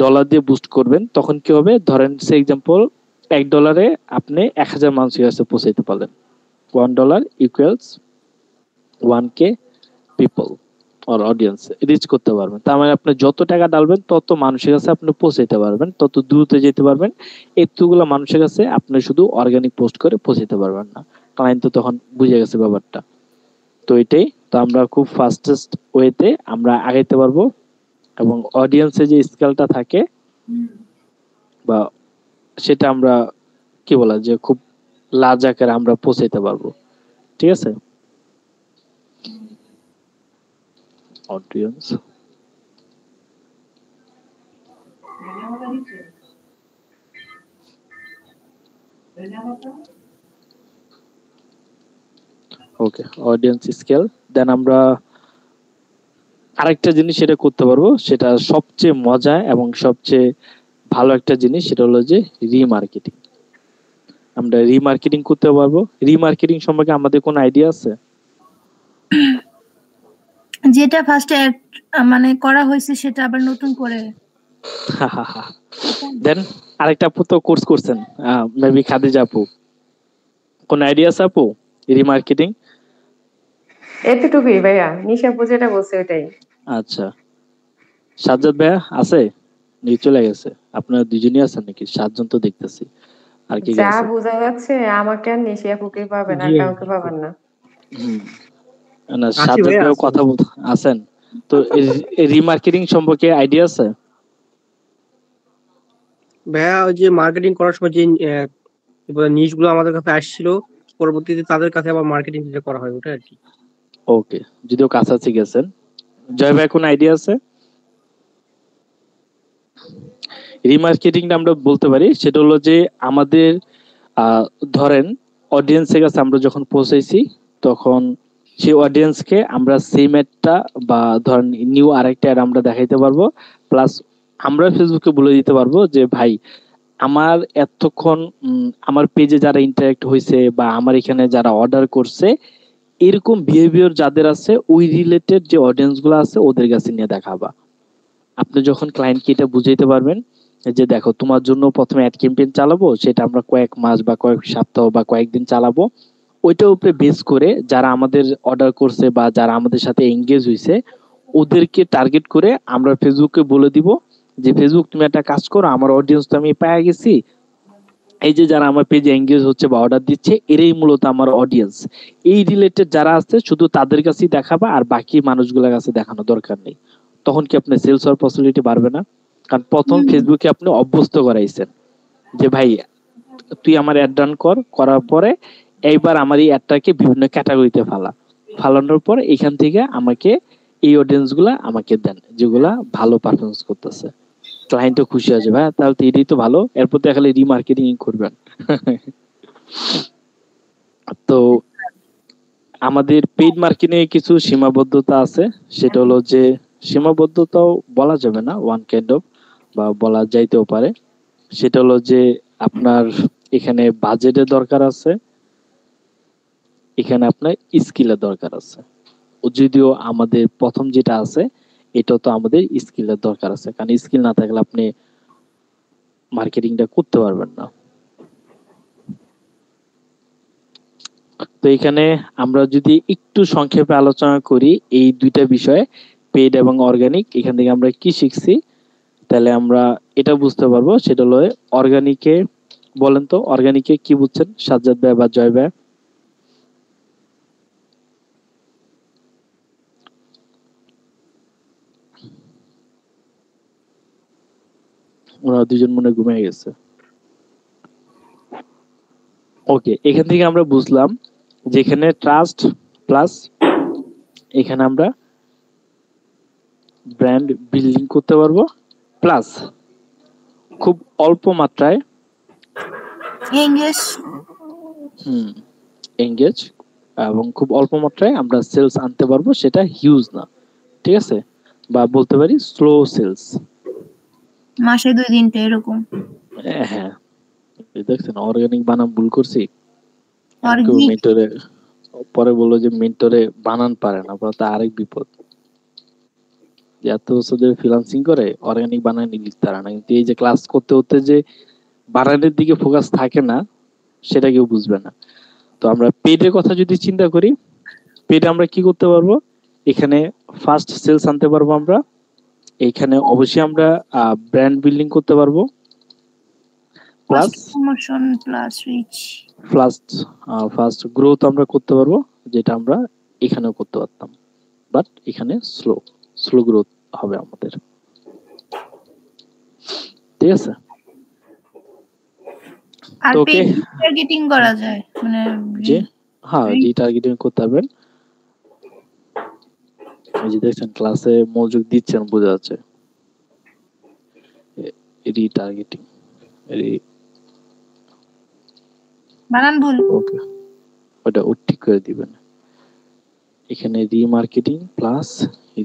ডলার দিয়ে বুস্ট করবেন তখন কি হবে, ধরেন সে এক্সাম্পল $1 আপনি 1000 মানুষের কাছে পৌঁছাইতে পারলেন, $1 ইকুয়ালস 1K পিপল। আর অডিয়েন্স রিচ করতে পারবেন। তার মানে আপনি যত টাকা ডালবেন তত মানুষের কাছে আপনি পৌঁছাইতে পারবেন, তত দ্রুত যেতে পারবেন। এতগুলো মানুষের কাছে আপনি শুধু অর্গানিক পোস্ট করে পৌঁছাতে পারবেন না। ক্লায়েন্ট তো তখন বুঝে গেছে ব্যাপারটা। তো এটাই তো আমরা খুব ফাস্টেস্ট ওয়েতে আমরা আগাইতে পারবো, এবং অডিয়েন্সে যে স্কেলটা থাকে বা সেটা আমরা কি বলা যে খুব লার্জ আকারে আমরা পৌঁছাইতে পারবো। ঠিক আছে, অডিয়েন্স ওকে, অডিয়েন্স স্কেল। দেন আমরা আরেকটা জিনিস সেটা করতে পারবো, সেটা সবচেয়ে মজা এবং সবচেয়ে ভালো একটা জিনিস, সেটা হলো যে রিমার্কেটিং। আমরা রিমার্কেটিং করতে পারবো। রিমার্কেটিং সম্পর্কে আমাদের কোনো আইডিয়া আছে? যেটা ফার্স্টে মানে করা হয়েছে সেটা আবার নতুন করে। দেন আরেকটা আপু তো কোর্স করছেন, মেবি খাদিজা আপু, কোন আইডিয়া আছে আপু রিমার্কেটিং? এতটুকুই ভাইয়া, নিশাপু যেটা বলছে ওটাই। আচ্ছা, সাজ্জাদ ভাইয়া আছে? নিয়ে চলে গেছে? আপনারা দুজনই আছেন নাকি? 7 জন তো দেখতেছি, আর কি যা আছে? বোঝা যাচ্ছে আমাকে আর নিশিয়াপুকে পাবেন, আর জি কাউকে পাবেন না। হুম, না আছি সাজ্জাদ ভাই, ভাইও আছি। কথা বলতে আছেন তো। রিমার্কেটিং সম্পর্কে আইডিয়া আছে? ভাইয়া ওই যে মার্কেটিং করার সময় যে নিউজ গুলো আমাদের কাছে আসছিল, পরবর্তীতে তাদের কাছে আবার মার্কেটিং যেটা করা হয় ওটা আর কি। ওকে, যদিও কাছাকাছি গেছেন। জয় ভাই কোন আইডিয়া আছে? রিমার্কেটিংটা আমরা বলতে পারি সেটা হলো যে আমাদের আহ, ধরেন অডিয়েন্সের কাছে আমরা যখন পৌঁছাইছি, তখন সেই অডিয়েন্সকে আমরা সেম অ্যাডটা বা ধরেন নিউ আরেকটা অ্যাড আমরা দেখাইতে পারবো। প্লাস আমরা ফেসবুকে বলে দিতে পারবো যে ভাই আমার এতক্ষণ আমার পেজে যারা ইন্টারেক্ট হয়েছে বা আমার এখানে যারা অর্ডার করছে, এরকম বিহেভিয়ার যাদের আছে ওই রিলেটেড যে অডিয়েন্স গুলো আছে ওদের কাছে নিয়ে দেখাবা। আপনি যখন ক্লায়েন্টকে এটা বুঝাইতে পারবেন যে দেখো তোমার জন্য প্রথমে অ্যাড ক্যাম্পেইন চালাবো, সেটা আমরা কয়েক মাস বা কয়েক সপ্তাহ বা কয়েকদিন চালাবো, ওইটার উপরে বেস করে যারা আমাদের অর্ডার করছে বা যারা আমাদের সাথে এঙ্গেজ হয়েছে ওদেরকে টার্গেট করে আমরা ফেসবুকে বলে দিব যে ফেসবুক তুমি একটা কাজ করো, আমার অডিয়েন্স তো আমি পেয়ে গেছি, এই যে যারা আমার পেজে এঙ্গেজ হচ্ছে বা অর্ডার দিচ্ছে এরাই মূলত আমার অডিয়েন্স। এই রিলেটেড যারা আছে শুধু তাদের কাছেই দেখাবা, আর বাকি মানুষগুলোর কাছে দেখানো দরকার নেই। তখন কি আপনার সেলস হওয়ার পসিবিলিটি বাড়বে না? কারণ প্রথম ফেসবুকে আপনি অভ্যস্ত করাইছেন যে ভাই তুই আমার অ্যাড রান কর, করার পরে এইবার আমার এই অ্যাডটাকে বিভিন্ন ক্যাটাগরিতে ফালানোর পর এখান থেকে আমাকে এই অডিয়েন্স গুলা আমাকে দেন যেগুলা ভালো পারফরমেন্স করতেছে। ক্লায়েন্টও খুশি আছে, ভাই তাহলে তো এটাই তো ভালো, এরপর তো খালি রিমার্কেটিং করবেন। তো আমাদের পেইড মার্কেটিং এর কিছু সীমাবদ্ধতা আছে, সেটা হলো যে সীমাবদ্ধতাও বলা যাবে না, ওয়ান কাইন্ড অফ, বা বলা যাইতেও পারে। সেটা হলো যে আপনার এখানে বাজেটের দরকার আছে, এখানে আপনার স্কিলের দরকার আছে। ও যদিও আমাদের প্রথম যেটা আছে এটা তো আমাদের স্কিলের দরকার আছে, কারণ স্কিল না থাকলে আপনি মার্কেটিংটা করতে পারবেন না। তো এখানে আমরা যদি একটু সংক্ষেপে আলোচনা করি এই দুইটা বিষয়ে, পেইড এবং অর্গানিক, এখান থেকে আমরা কি শিখছি, তাহলে আমরা এটা বুঝতে পারবো। সেটা হলো অর্গানিকে, বলেন তো অর্গানিকে কি বুঝছেন সাজ্জাদ ভাই বা জয় ভাই? ওরা দুজন মনে হয় ঘুমিয়ে গেছে। ওকে, এখান থেকে আমরা বুঝলাম যেখানে ট্রাস্ট প্লাস এখানে আমরা ব্র্যান্ড বিল্ডিং করতে পারবো, প্লাস খুব অল্প মাত্রায় এঙ্গেজ এঙ্গেজ এবং খুব অল্প মাত্রায় আমরা সেলস আনতে পারবো, সেটা হিউজ না, ঠিক আছে, বা বলতে পারি স্লো সেলস। মাসে 2-3টে এরকম। হ্যাঁ, এই দেখছেন অর্গানিক বানান ভুল করছি। অর্গানিক মেন্টরে পরে বললো যে মেন্টরে বানান পারে না, তা আরেক বিপদ। যে এত বছর ধরে ফ্রিল্যান্সিং করে অর্গানিক বানান লিখতে পারে না, কিন্তু এই যে ক্লাস করতে করতে যে বানানের দিকে ফোকাস থাকে না সেটা কেউ বুঝবে না। তো আমরা পেডের কথা যদি চিন্তা করি, পেডে আমরা কি করতে পারবো, এখানে ফার্স্ট সেলস আনতে পারবো আমরা। এখানে অবশ্যই আমরা ব্র্যান্ড বিল্ডিং করতে পারবো, plus promotion plus reach first first growth আমরা করতে পারবো, যেটা আমরা এখানেও করতে পারতাম, বাট এখানে স্লো গ্রোথ হবে আমাদের। ঠিক আছে, আর তো ওকে, পেজ টার্গেটিং করা যায় মানে যে হ্যাঁ জি টার্গেটিং করতে পারবেন। এই যে দেখছেন ক্লাসে মনোযোগ দিচ্ছেন, বোঝা যাচ্ছে। রিটার্গেটিং, বানান ভুল। ওকে, ওটা ঠিক করে দিবেন। এখানে রিমার্কেটিং প্লাস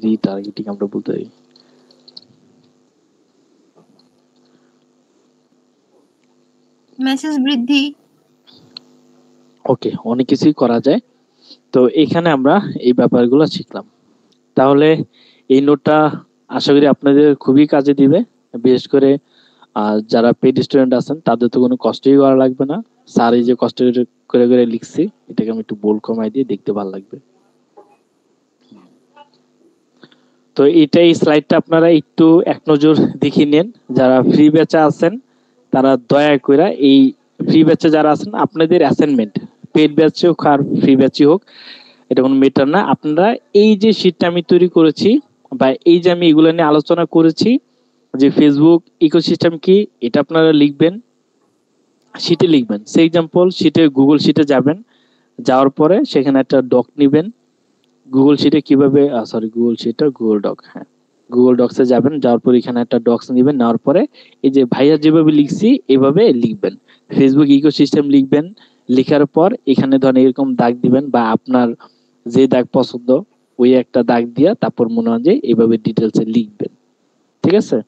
রিটার্গেটিং আমরা বলতে পারি। মেসেজ বৃদ্ধি, ওকে, অনেক কিছুই করা যায়। তো এখানে আমরা এই ব্যাপারগুলো শিখলাম। তাহলে এই নোটটা আশা করি আপনাদের খুবই কাজে দিবে, বিশেষ করে যারা পেড স্টুডেন্ট আছেন তাদের তো কোনো কষ্টই করা লাগবে না। স্যার এই যে কষ্ট করে করে লিখছি, এটাকে আমি একটু বোল্ড কমাই দিয়ে দেখতে ভালো লাগবে। তো এই স্লাইডটা আপনারা একটু এক নজর দেখে নেন। যারা ফ্রি ব্যাচে আছেন তারা দয়া করে এই ফ্রি ব্যাচে যারা আছেন, আপনাদের অ্যাসাইনমেন্ট পেড ব্যাচে হোক আর ফ্রি ব্যাচে হোক, এটা কোনো মেটার না। আপনারা এই যে শীটটা আমি তৈরি করেছি বা এই যে আমি এগুলো নিয়ে আলোচনা করেছি, যে ফেসবুক ইকোসিস্টেম কি, এটা আপনারা লিখবেন, শীটে লিখবেন। সেই এক্সাম্পল শীটে গুগল শীটে যাবেন, যাওয়ার পরে সেখানে একটা ডক নেবেন। গুগল শীটে কিভাবে গুগল শীট আর গুগল ডক, হ্যাঁ গুগল ডক্সে যাবেন, যাওয়ার পর এখানে একটা ডক্স নেবেন, নেওয়ার পরে এই যে ভাইয়া যেভাবে লিখছি এইভাবে লিখবেন, ফেসবুক ইকোসিস্টেম লিখবেন। লেখার পর এখানে ধরেন এরকম দাগ দিবেন, বা আপনার যে দাগ পছন্দ ওই একটা দাগ দিয়া তারপর মনে হয় যে এইভাবে ডিটেলসে লিখবেন। ঠিক আছে,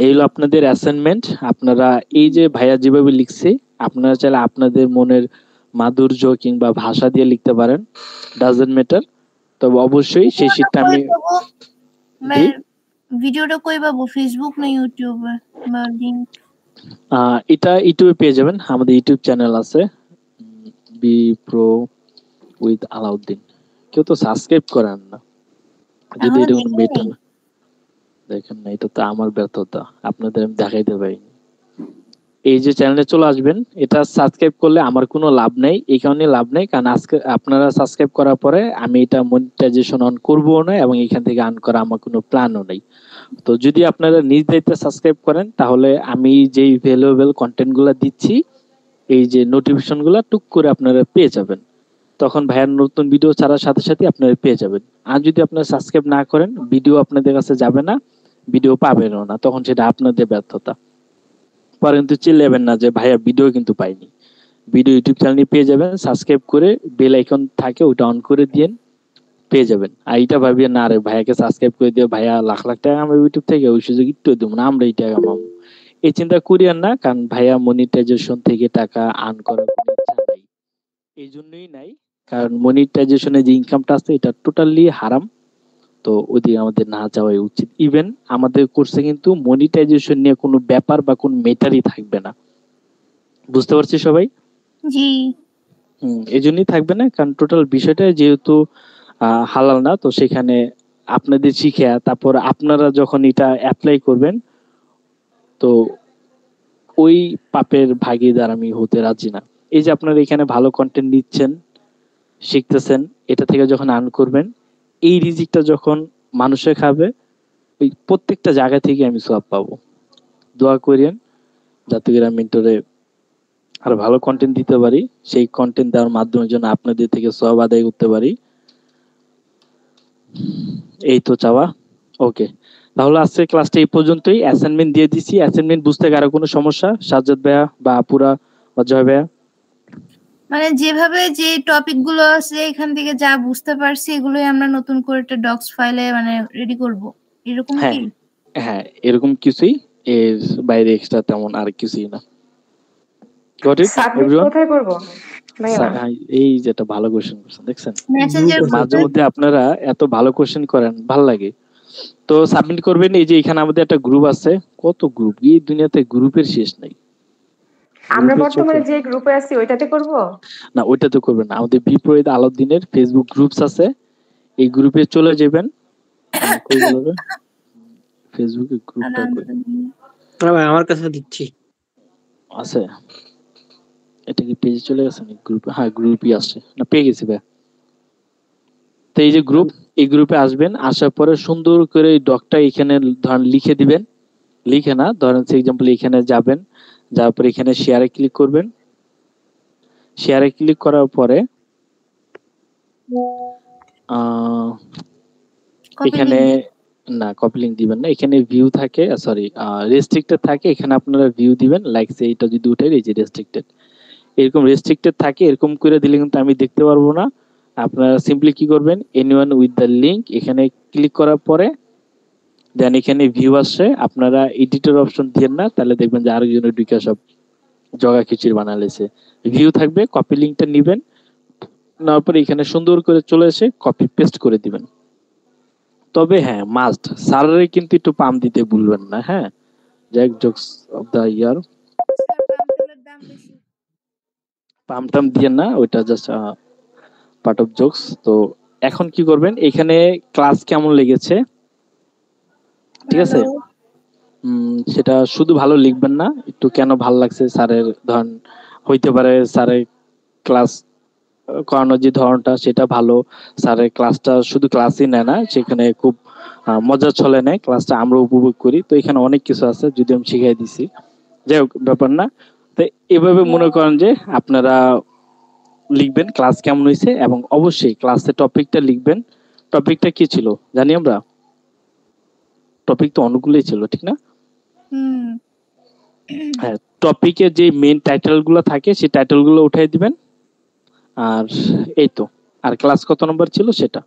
এই হলো আপনাদের অ্যাসাইনমেন্ট। আপনারা এই যে ভাইয়া যেভাবে লিখছে, আপনারা চাইলে আপনাদের মনের মাধুর্য কিংবা ভাষা দিয়ে লিখতে পারেন, ডাজন্ট ম্যাটার। তবে অবশ্যই সেই শীটটা আমি ভিডিওটা কই পাবো, ফেসবুক না ইউটিউবে বা লিংক? এটা ইউটিউবে পেয়ে যাবেন, আমাদের ইউটিউব চ্যানেল আছে বি প্রো উইথ আলাউদ্দিন। কেউ তো সাবস্ক্রাইব করেন না, যদি এটা কোনো মেটার না। দেখেন না, এটা তো আমার ব্যর্থতা, আপনাদের আমি দেখাইতে পারিনি। এই যে চ্যানেলে চলে আসবেন, এটা সাবস্ক্রাইব করলে আমার কোনো লাভ নেই। এই কারণে লাভ নেই কারণ আজকে আপনারা সাবস্ক্রাইব করার পরে আমি এটা মনিটাইজেশন অন করবো না, এবং এখান থেকে আর্ন করা আমার কোনো প্ল্যানও নেই। তো যদি আপনারা নিজ দায়িত্বে সাবস্ক্রাইব করেন, তাহলে আমি যেই ভ্যালুয়েবল কন্টেন্ট গুলা দিচ্ছি, এই যে নোটিফিকেশন গুলা টুক করে আপনারা পেয়ে যাবেন। তখন ভাইয়ার নতুন ভিডিও ছাড়ার সাথে সাথে আপনারা পেয়ে যাবেন। আর যদি আপনারা সাবস্ক্রাইব না করেন, ভিডিও আপনাদের কাছে যাবে না, ভিডিও পাবেনও না, তখন সেটা আপনাদের ব্যর্থতা। পরে কিন্তু চিল্লাবেন না যে ভাইয়া ভিডিও কিন্তু পাইনি। ভিডিও ইউটিউব চ্যানেলে পেয়ে যাবেন, সাবস্ক্রাইব করে বেল আইকন থাকে ওটা অন করে দিয়েন, পেয়ে যাবেন। আর এটা ভাবিয়ে না, আরে ভাইয়াকে সাবস্ক্রাইব করে দিয়ে ভাইয়া লাখ লাখ টাকা আমার ইউটিউব থেকে, ওই সুযোগ একটু দেবো না, আমরা এই টাকা মামু, এই চিন্তা করিয়েন না। কারণ ভাইয়া মনিটাইজেশন থেকে টাকা আর্ন করার কোনো ইচ্ছা নাই, এই জন্যই নাই। কারণ মনিটাইজেশনের যে ইনকামটা আছে এটা টোটালি হারাম, তো ওইদিকে আমাদের না যাওয়াই উচিত। ইভেন আমাদের কোর্সে কিন্তু মনিটাইজেশন নিয়ে কোনো ব্যাপার বা কোনো মেটারই থাকবে না, বুঝতে পারছি সবাই? জি, এই জন্যই থাকবে না, কারণ টোটাল বিষয়টা যেহেতু হালাল না, তো সেখানে আপনাদের শিখে তারপর আপনারা যখন এটা অ্যাপ্লাই করবেন, তো ওই পাপের ভাগীদার আমি হতে রাজি না। এই যে আপনারা এখানে ভালো কন্টেন্ট দিচ্ছেন, শিখতেছেন, এটা থেকে যখন আর্ন করবেন, এই রিজিকটা যখন মানুষে খাবে, ওই প্রত্যেকটা জায়গা থেকে আমি সওয়াব পাবো। দোয়া করেন যাতে করে মেন্টরে আর ভালো কন্টেন্ট দিতে পারি, সেই কন্টেন্ট দেওয়ার মাধ্যমে যেন আপনাদের থেকে সওয়াব আদায় করতে পারি, এই তো চাওয়া। ওকে, তাহলে আজকের ক্লাসটা এই পর্যন্তই। অ্যাসাইনমেন্ট দিয়ে দিছি। অ্যাসাইনমেন্ট বুঝতে কারো কোনো সমস্যা, সাজ্জাদ ভাইয়া বা আপুরা বা জয় ভাইয়া? মানে যেভাবে যে টপিক গুলো আছে এখান থেকে যা বুঝতে পারছি এগুলোই আমরা নতুন করে একটা ডক্স ফাইলে মানে রেডি করব, এরকম হ্যাঁ কি? হ্যাঁ, এরকম কিছুই, এর বাইরে এক্সট্রা তেমন আর কিছুই না। Got it submit everyone? কোথায় করব ভাইয়া? এই যেটা ভালো কোশ্চেন করছেন, দেখছেন মেসেঞ্জার মাঝে মধ্যে আপনারা এত ভালো কোশ্চেন করেন, ভাল লাগে। তো সাবমিট করবেন। এই যে এখানে আমাদের একটা গ্রুপ আছে, কত গ্রুপ, এই দুনিয়াতে গ্রুপের শেষ নাই। আমরা গ্রুপের বর্তমানে চোখে যে গ্রুপে আছি ওইটাতে করব? না, ওইটা তো করবেন না। আমাদের বিপরীত আলাউদ্দিনের ফেসবুক গ্রুপস আছে, এই গ্রুপে চলে যাবেন। কই গেল রে? ফেসবুকে গ্রুপটা কই হ্যাঁ ভাই, আমার কাছে দিচ্ছি। আছে? এটা কি পেজে চলে গেছে নাকি গ্রুপে? হ্যাঁ, গ্রুপই আছে। না, পেয়ে গেছি ভাই। তো এই যে গ্রুপ, এই গ্রুপে আসবেন, আসার পরে সুন্দর করে এই ডকটা এখানে ধরেন লিখে দিবেন। লিখে না, ধরেন এক্সাম্পল এখানে যাবেন, যাওয়ার পরে এখানে শেয়ারে ক্লিক করবেন। শেয়ারে ক্লিক করার পরে এখানে না, কপি লিংক দিবেন না, এখানে ভিউ থাকে, সরি রেস্ট্রিক্টেড থাকে, এখানে আপনারা ভিউ দিবেন। লাইক এইটা যদি উঠে, এই যে রেস্ট্রিক্টেড, এরকম রেস্ট্রিক্টেড থাকে, এরকম করে দিলে কিন্তু আমি দেখতে পারবো না। আপনারা সিম্পলি কি করবেন, এনিওয়ান উইথ দ্য লিংক এখানে ক্লিক করার পরে দেন এখানে ভিউ আসছে, আপনারা এডিটর অপশন দিয়েন না, তাহলে দেখবেন যে আরেকজনের ঢুকে সব জগা খিচুড়ি বানালেছে। ভিউ থাকবে, কপি লিংকটা নিবেন, নেওয়ার পরে এখানে সুন্দর করে চলে এসে কপি পেস্ট করে দিবেন। তবে হ্যাঁ, মাস্ট স্যারের কিন্তু একটু পাম দিতে ভুলবেন না। হ্যাঁ, Jack jokes of the year, পাম টাম দিয়ে না, ওইটা জাস্ট পার্ট অফ জোকস। তো এখন কি করবেন, এখানে ক্লাস কেমন লেগেছে, ঠিক আছে, সেটা শুধু ভালো লিখবেন না, একটু কেন ভালো লাগছে স্যারের, ধরেন হইতে পারে স্যারের ক্লাস করানোর যে ধরনটা সেটা ভালো, স্যারের ক্লাসটা শুধু ক্লাসই নেয় না, সেখানে খুব মজার ছলে নেয় ক্লাসটা, আমরা উপভোগ করি। তো এখানে অনেক কিছু আছে, যদি আমি শিখাই দিছি, যাই হোক ব্যাপার না। তো এভাবে মনে করেন যে আপনারা লিখবেন ক্লাস কেমন হয়েছে, এবং অবশ্যই ক্লাসের টপিকটা লিখবেন। টপিকটা কি ছিল জানি আমরা? টপিক তো অনেকগুলোই ছিল, ঠিক না? হ্যাঁ, টপিকের যে মেইন টাইটেল গুলো থাকে সেই টাইটেল গুলো উঠাই দিবেন। আর এই তো, আর ক্লাস কত নম্বর ছিল সেটা,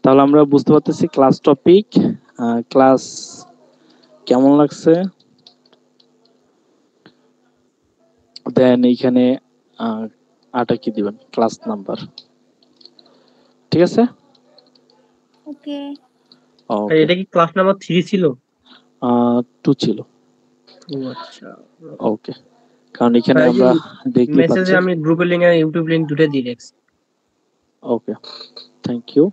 তাহলে আমরা বুঝতে পারতেছি ক্লাস টপিক, ক্লাস কেমন লাগছে। দেন এইখানে আটা কি দিবেন, ক্লাস নাম্বার, ঠিক আছে? ওকে, এটা কি ক্লাস নাম্বার 3 ছিল? 2 ছিল। ও আচ্ছা, ওকে, কারণ এখানে আমরা দেখলে মেসেজে আমি গ্রুপের লিংক আর ইউটিউব লিংক দুটো দিয়ে রাখছি। ওকে, থ্যাংক ইউ।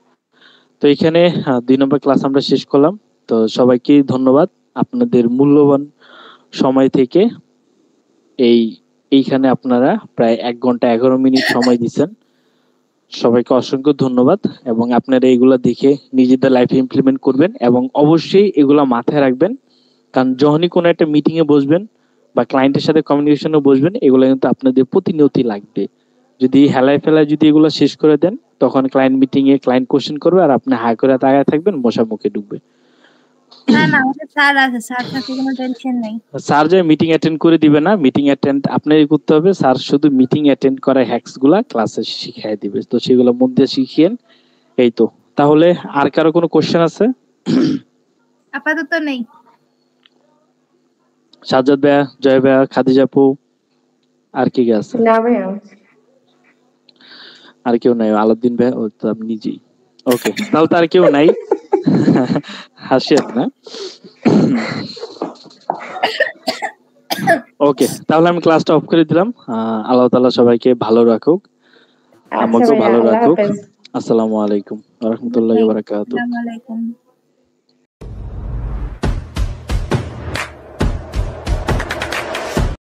তো এখানে 2 নম্বর ক্লাস আমরা শেষ করলাম। তো সবাইকে ধন্যবাদ আপনাদের মূল্যবান সময় থেকে এইখানে আপনারা প্রায় 1 ঘন্টা 11 মিনিট সময় দিচ্ছেন। সবাইকে অসংখ্য ধন্যবাদ, এবং আপনারা এগুলা দেখে নিজেদের লাইফে ইমপ্লিমেন্ট করবেন, এবং অবশ্যই এগুলা মাথায় রাখবেন, কারণ যখনই কোনো একটা মিটিং এ বসবেন বা ক্লায়েন্টের সাথে কমিউনিকেশনে বসবেন, এগুলো কিন্তু আপনাদের প্রতিনিয়তই লাগবে। যদি হেলায় ফেলায় যদি এগুলো শেষ করে দেন, তখন client meeting a client question করবে আর আপনি হাই করে তাকায় থাকবেন, মশা মুখে ঢুকবে। না না, আমাদের স্যার আছে, স্যার থাকলে কোনো টেনশন নাই। স্যার যে মিটিং অ্যাটেন্ড করে দিবে না, মিটিং অ্যাটেন্ড আপনারই করতে হবে। স্যার শুধু মিটিং অ্যাটেন্ড করা হ্যাকস গুলা ক্লাসে শিখিয়ে দিবে, তো সেগুলো মন দিয়ে শিখিয়েন। এই তো, তাহলে আর কারো কোনো কোশ্চেন আছে? আপাতত নেই। সাজ্জাদ ভাইয়া, জয় ভাইয়া, খাদিজা আপু, আর কি আছে? না ভাইয়া, আর কেউ নাই? আলাউদ্দিন ভাই, ও তো আপনি নিজেই। ওকে, তাহলে তো আর কেউ নাই। হাসিয়েন না। ওকে, তাহলে আমি ক্লাসটা অফ করে দিলাম। আল্লাহ তাআলা সবাইকে ভালো রাখুক, আমাকেও ভালো রাখুক। আসসালামু আলাইকুম ওয়া রাহমাতুল্লাহি ওয়া বারাকাতুহু। আসসালামু আলাইকুম।